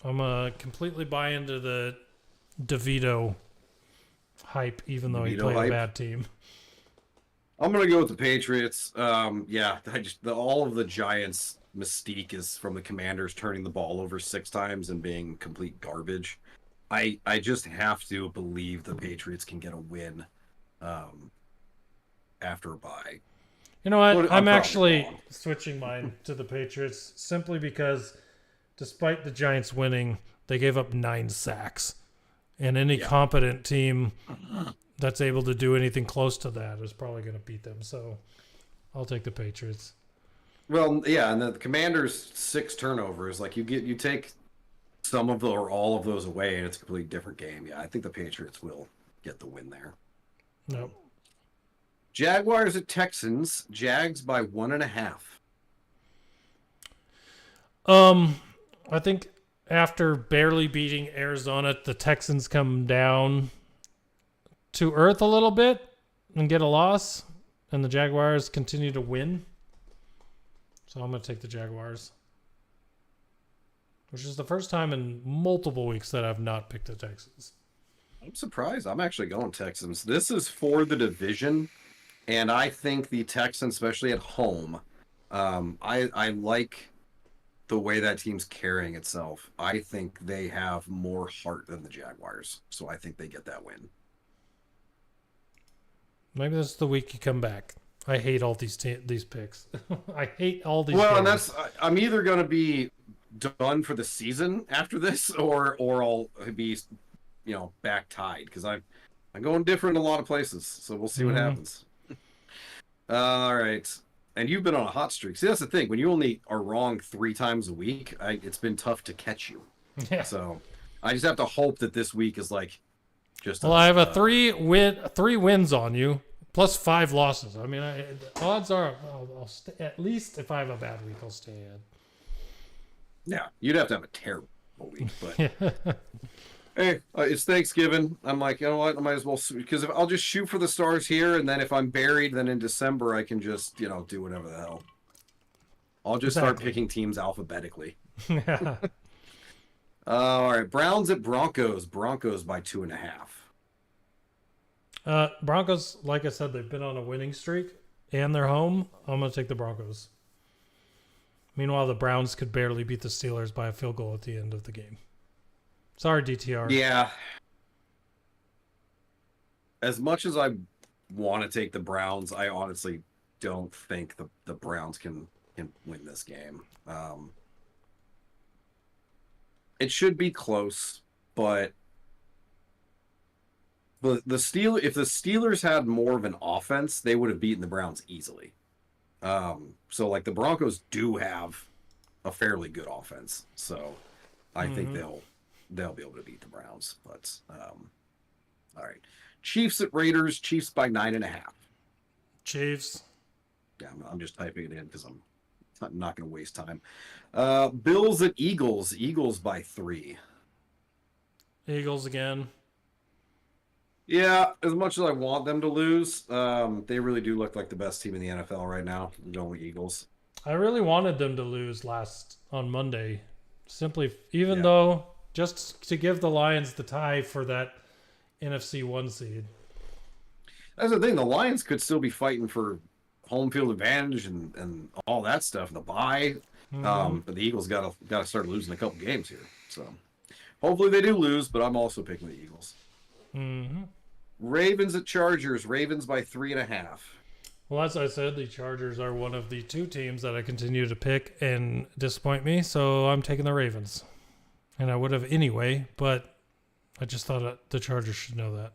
I'm completely buy into the DeVito hype, even though he played a bad team. I'm gonna go with the Patriots. Yeah, all of the Giants' mystique is from the Commanders turning the ball over 6 times and being complete garbage. I just have to believe the Patriots can get a win after a bye. You know what? I'm actually switching mine to the Patriots simply because despite the Giants winning, they gave up 9 sacks. And any competent team that's able to do anything close to that is probably going to beat them. So I'll take the Patriots. Well, yeah, and the Commanders' 6 turnovers, like you take some of or all of those away, and it's a completely different game. Yeah, I think the Patriots will get the win there. Nope. Jaguars at Texans. Jags by 1.5. I think after barely beating Arizona, the Texans come down to earth a little bit and get a loss, and the Jaguars continue to win. So I'm going to take the Jaguars, which is the first time in multiple weeks that I've not picked the Texans. I'm surprised. I'm actually going Texans. This is for the division, and I think the Texans, especially at home, I like the way that team's carrying itself. I think they have more heart than the Jaguars, so I think they get that win. Maybe this is the week you come back. I hate all these picks. I hate all these. Well, games. and I'm either going to be done for the season after this, or I'll be, back tied because I'm going different in a lot of places. So we'll see what happens. All right. And you've been on a hot streak. See, that's the thing. When you only are wrong 3 times a week, it's been tough to catch you. Yeah. So I just have to hope that this week is like just. Well, I have a 3 wins on you, plus 5 losses. I mean, odds are I'll stay, at least if I have a bad week, I'll stay in. Yeah, you'd have to have a terrible week, but. Hey, it's Thanksgiving. I'm like, you know what? I might as well, because if I'll just shoot for the stars here, and then if I'm buried, then in December I can just, do whatever the hell. I'll just start picking teams alphabetically. Yeah. All right, Browns at Broncos. Broncos by 2.5. Broncos, like I said, they've been on a winning streak, and they're home. I'm gonna take the Broncos. Meanwhile, the Browns could barely beat the Steelers by a field goal at the end of the game. Sorry, DTR. Yeah. As much as I want to take the Browns, I honestly don't think the Browns can win this game. It should be close, but if the Steelers had more of an offense, they would have beaten the Browns easily. So like the Broncos do have a fairly good offense, so I think they'll be able to beat the Browns. But all right, Chiefs at Raiders. Chiefs by 9.5. Chiefs. Yeah, I'm just typing it in because I'm not going to waste time. Bills at Eagles. Eagles by 3. Eagles again. Yeah, as much as I want them to lose, they really do look like the best team in the NFL right now. I'm going with Eagles. I really wanted them to lose on Monday. Simply, even though, just to give the Lions the tie for that NFC 1 seed. That's the thing. The Lions could still be fighting for home field advantage and all that stuff, the bye. But the Eagles got to start losing a couple games here. So hopefully they do lose, but I'm also picking the Eagles. Mm-hmm. Ravens at Chargers. Ravens by 3.5. Well, as I said, the Chargers are one of the 2 teams that I continue to pick and disappoint me, so I'm taking the Ravens. And I would have anyway, but I just thought the Chargers should know that.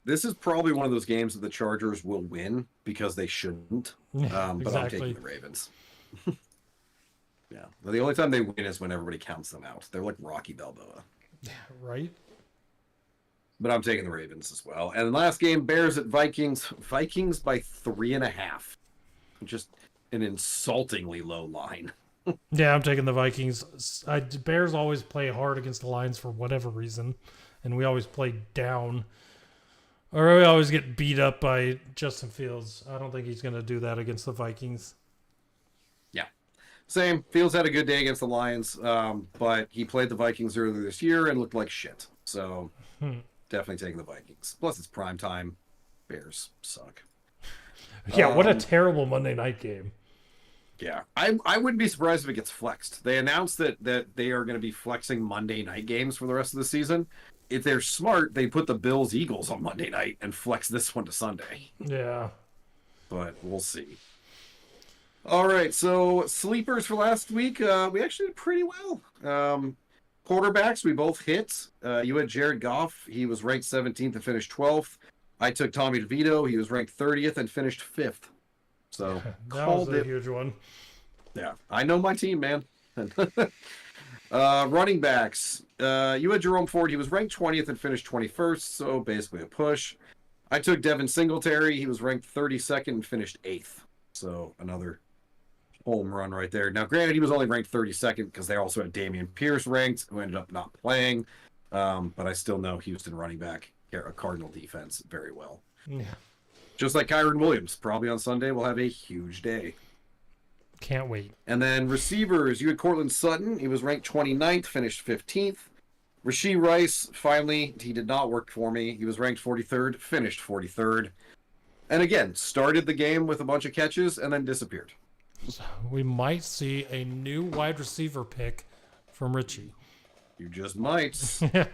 This is probably one of those games that the Chargers will win because they shouldn't. But I'm taking the Ravens. Yeah. The only time they win is when everybody counts them out. They're like Rocky Balboa. Yeah, right? But I'm taking the Ravens as well. And last game, Bears at Vikings. Vikings by 3.5. Just an insultingly low line. Yeah, I'm taking the Vikings. Bears always play hard against the Lions for whatever reason. And we always play down. Or we always get beat up by Justin Fields. I don't think he's going to do that against the Vikings. Yeah. Same. Fields had a good day against the Lions. But he played the Vikings earlier this year and looked like shit. So... Definitely taking the Vikings. Plus, it's prime time. Bears suck. Yeah, what a terrible Monday night game. Yeah, I wouldn't be surprised if it gets flexed. They announced that they are going to be flexing Monday night games for the rest of the season. If they're smart, they put the Bills-Eagles on Monday night and flex this one to Sunday. Yeah. But we'll see. All right, so sleepers for last week. We actually did pretty well. Quarterbacks, we both hit. You had Jared Goff. He was ranked 17th and finished 12th. I took Tommy DeVito. He was ranked 30th and finished 5th. So that was a huge one. Yeah, I know my team, man. Running backs. You had Jerome Ford. He was ranked 20th and finished 21st, so basically a push. I took Devin Singletary. He was ranked 32nd and finished 8th. So another home run right there. Now, granted, he was only ranked 32nd because they also had Dameon Pierce ranked, who ended up not playing. But I still know Houston running back, Cardinal defense very well. Yeah. Just like Kyron Williams, probably on Sunday will have a huge day. Can't wait. And then receivers, you had Cortland Sutton. He was ranked 29th, finished 15th. Rashee Rice, finally, he did not work for me. He was ranked 43rd, finished 43rd. And again, started the game with a bunch of catches and then disappeared. So we might see a new wide receiver pick from Richie. You just might. A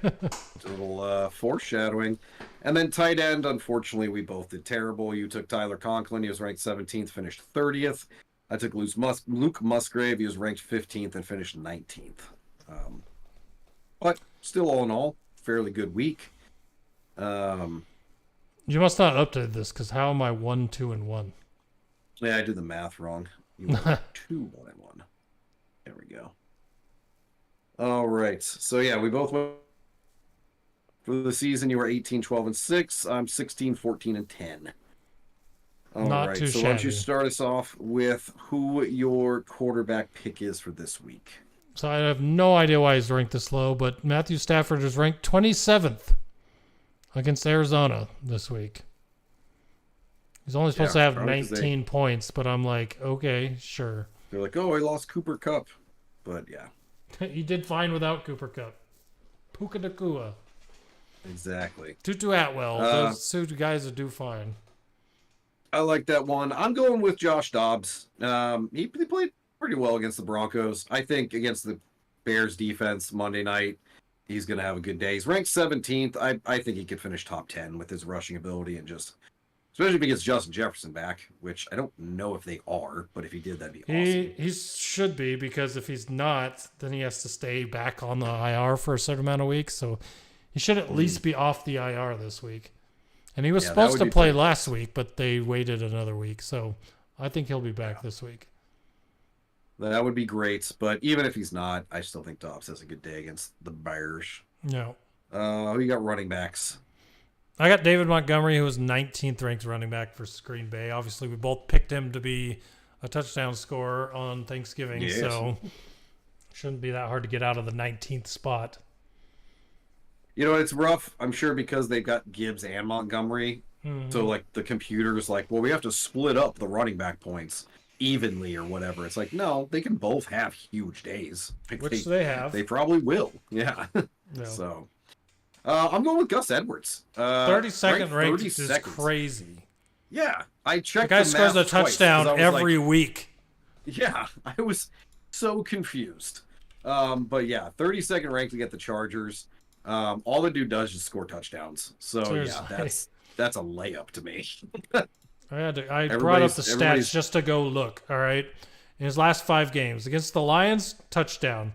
little foreshadowing. And then tight end, unfortunately, we both did terrible. You took Tyler Conklin. He was ranked 17th, finished 30th. I took Luke Musgrave. He was ranked 15th and finished 19th. But still, all in all, fairly good week. You must not update this, because how am I 1, 2, and 1? Yeah, I did the math wrong. You went 2, 1, and 1. There we go. All right. So, yeah, we both went for the season. You were 18, 12, and 6. I'm 16, 14, and 10. All Not right. too So, why don't you shabby. start us off with who your quarterback pick is for this week? So I have no idea why he's ranked this low, but Matthew Stafford is ranked 27th against Arizona this week. He's only supposed to have 19 points, but I'm like, okay, sure. They're like, oh, I lost Cooper Kupp. But, yeah. He did fine without Cooper Kupp. Puka Nakua. Exactly. Tutu Atwell. Those two guys will do fine. I like that one. I'm going with Josh Dobbs. He played pretty well against the Broncos. I think against the Bears defense Monday night, he's going to have a good day. He's ranked 17th. I think he could finish top 10 with his rushing ability and just, especially if he gets Justin Jefferson back, which I don't know if they are, but if he did, that'd be awesome. He should be, because if he's not, then he has to stay back on the IR for a certain amount of weeks. So he should at least be off the IR this week. And he was supposed to play last week, but they waited another week. So I think he'll be back this week. That would be great, but even if he's not, I still think Dobbs has a good day against the Bears. No. Who you got running backs? I got David Montgomery, who was 19th ranked running back for Green Bay. Obviously, we both picked him to be a touchdown scorer on Thanksgiving, so shouldn't be that hard to get out of the 19th spot. You know, it's rough, I'm sure, because they've got Gibbs and Montgomery. Mm-hmm. So, like, the computer's like, well, we have to split up the running back points evenly or whatever. It's like, no, they can both have huge days. Like, which they have. They probably will. Yeah. No. So, I'm going with Gus Edwards. 32nd ranked is crazy. Yeah. I checked the guy scores a touchdown every week. Yeah. I was so confused. But yeah, 32nd ranked to get the Chargers. All the dude does is score touchdowns. So seriously. Yeah, that's a layup to me. I brought up the stats just to go look. All right, in his last 5 games, against the Lions, touchdown;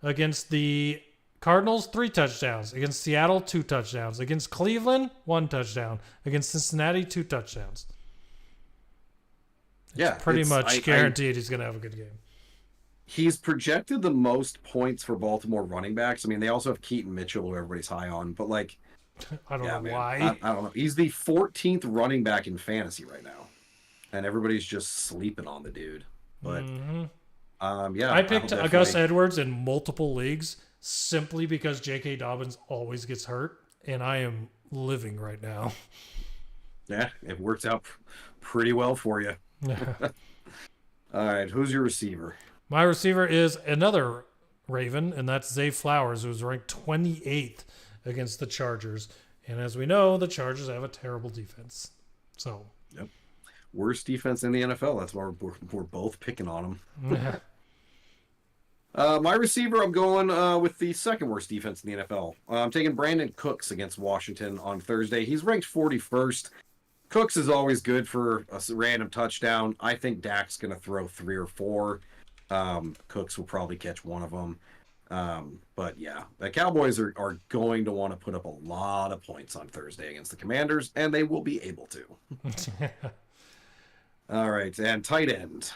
against the Cardinals, 3 touchdowns; against Seattle, 2 touchdowns; against Cleveland, 1 touchdown; against Cincinnati, 2 touchdowns. It's pretty much guaranteed he's going to have a good game. He's projected the most points for Baltimore running backs. I mean, they also have Keaton Mitchell, who everybody's high on, but like, I don't know why. I don't know. He's the 14th running back in fantasy right now, and everybody's just sleeping on the dude. But yeah, I picked Gus Edwards in multiple leagues simply because J.K. Dobbins always gets hurt, and I am living right now. Yeah, it works out pretty well for you. All right, who's your receiver? My receiver is another Raven, and that's Zay Flowers, who was ranked 28th against the Chargers. And as we know, the Chargers have a terrible defense. So, yep, worst defense in the NFL. That's why we're both picking on them. My receiver, I'm going with the second worst defense in the NFL. I'm taking Brandon Cooks against Washington on Thursday. He's ranked 41st. Cooks is always good for a random touchdown. I think Dak's going to throw 3 or 4. Cooks will probably catch one of them. But yeah, the Cowboys are going to want to put up a lot of points on Thursday against the Commanders, and they will be able to. All right, and tight end.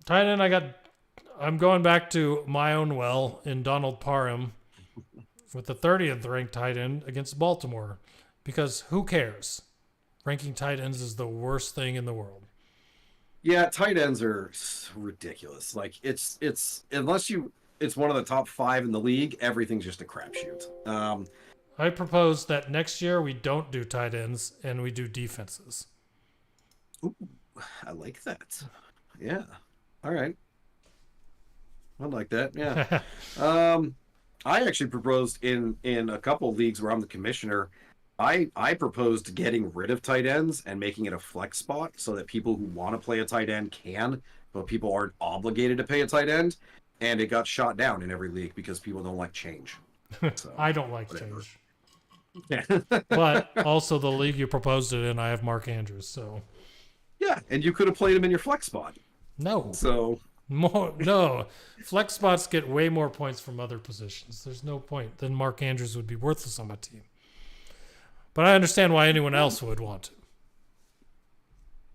Tight end, I'm going back to my own well in Donald Parham with the 30th ranked tight end against Baltimore, because who cares? Ranking tight ends is the worst thing in the world. Yeah, tight ends are ridiculous. Like it's unless it's one of the top 5 in the league, everything's just a crapshoot. I propose that next year we don't do tight ends and we do defenses. Ooh, I like that. Yeah. All right. I like that. Yeah. I actually proposed in a couple of leagues where I'm the commissioner. I proposed getting rid of tight ends and making it a flex spot so that people who want to play a tight end can, but people aren't obligated to pay a tight end. And it got shot down in every league because people don't like change. So, I don't like change. Yeah. But also the league you proposed it in, I have Mark Andrews. So yeah, and you could have played him in your flex spot. No. So no. Flex spots get way more points from other positions. There's no point. Then Mark Andrews would be worthless on my team. But I understand why anyone else would want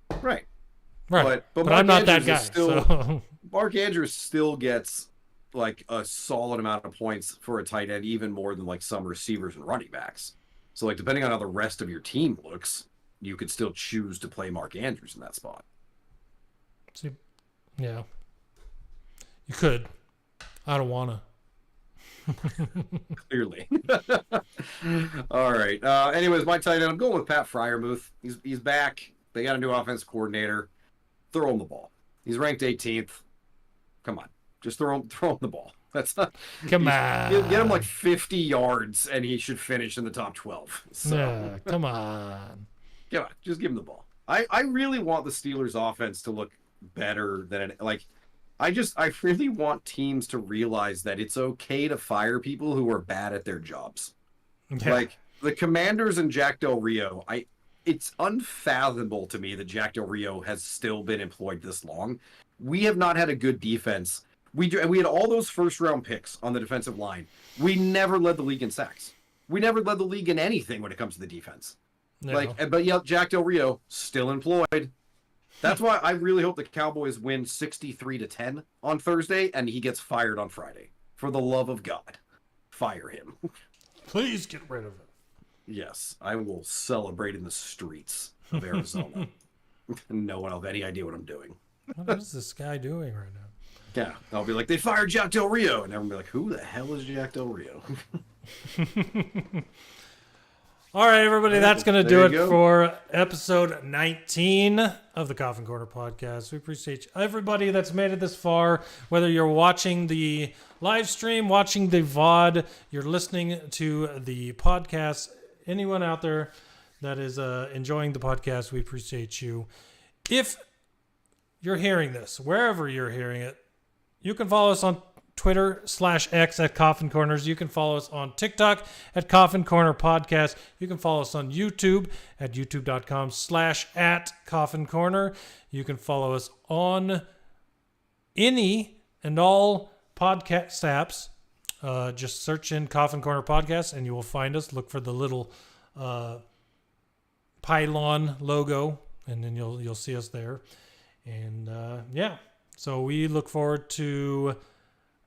to. Right. But I'm not that guy. So. Mark Andrews still gets like a solid amount of points for a tight end, even more than like some receivers and running backs. So like depending on how the rest of your team looks, you could still choose to play Mark Andrews in that spot. See, yeah. You could. I don't want to. Clearly. All right. Anyways, my tight end, I'm going with Pat Freiermuth. He's back. They got a new offensive coordinator. Throw him the ball. He's ranked 18th. Come on. Just throw him the ball. That's not. Come on. Get him like 50 yards, and he should finish in the top 12. So. Yeah, come on. Come on. Just give him the ball. I really want the Steelers' offense to look better than it. Like, I really want teams to realize that it's okay to fire people who are bad at their jobs. Yeah. Like the Commanders and Jack Del Rio, it's unfathomable to me that Jack Del Rio has still been employed this long. We have not had a good defense. We had all those first round picks on the defensive line. We never led the league in sacks. We never led the league in anything when it comes to the defense. No. But yeah, Jack Del Rio still employed. That's why I really hope the Cowboys win 63-10 on Thursday and he gets fired on Friday. For the love of God, fire him. Please get rid of it. Yes, I will celebrate in the streets of Arizona. No one will have any idea what I'm doing. What is this guy doing right now? Yeah, I'll be like, they fired Jack Del Rio. And everyone will be like, who the hell is Jack Del Rio? All right, everybody, that's going to do it for episode 19 of the Coffin Corner Podcast. We appreciate everybody that's made it this far, whether you're watching the live stream, watching the VOD, you're listening to the podcast. Anyone out there that is enjoying the podcast, we appreciate you. If you're hearing this, wherever you're hearing it, you can follow us on Twitter/X at Coffin Corners. You can follow us on TikTok at Coffin Corner Podcast. You can follow us on YouTube at youtube.com/@Coffin Corner. You can follow us on any and all podcast apps. Just search in Coffin Corner Podcast and you will find us. Look for the little pylon logo and then you'll see us there. And yeah, so we look forward to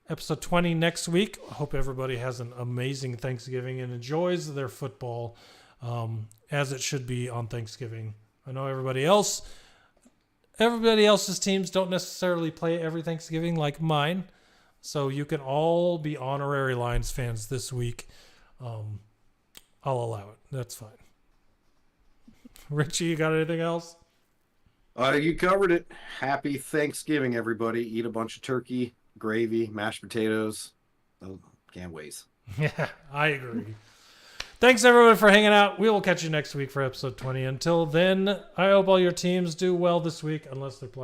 episode 20 next week. I hope everybody has an amazing Thanksgiving and enjoys their football as it should be on Thanksgiving. I know everybody else's teams don't necessarily play every Thanksgiving like mine. So you can all be honorary Lions fans this week. I'll allow it. That's fine. Richie, you got anything else? You covered it. Happy Thanksgiving, everybody. Eat a bunch of turkey, gravy, mashed potatoes. Oh, can't wait. Yeah, I agree. Thanks, everyone, for hanging out. We will catch you next week for episode 20. Until then, I hope all your teams do well this week, unless they're playing.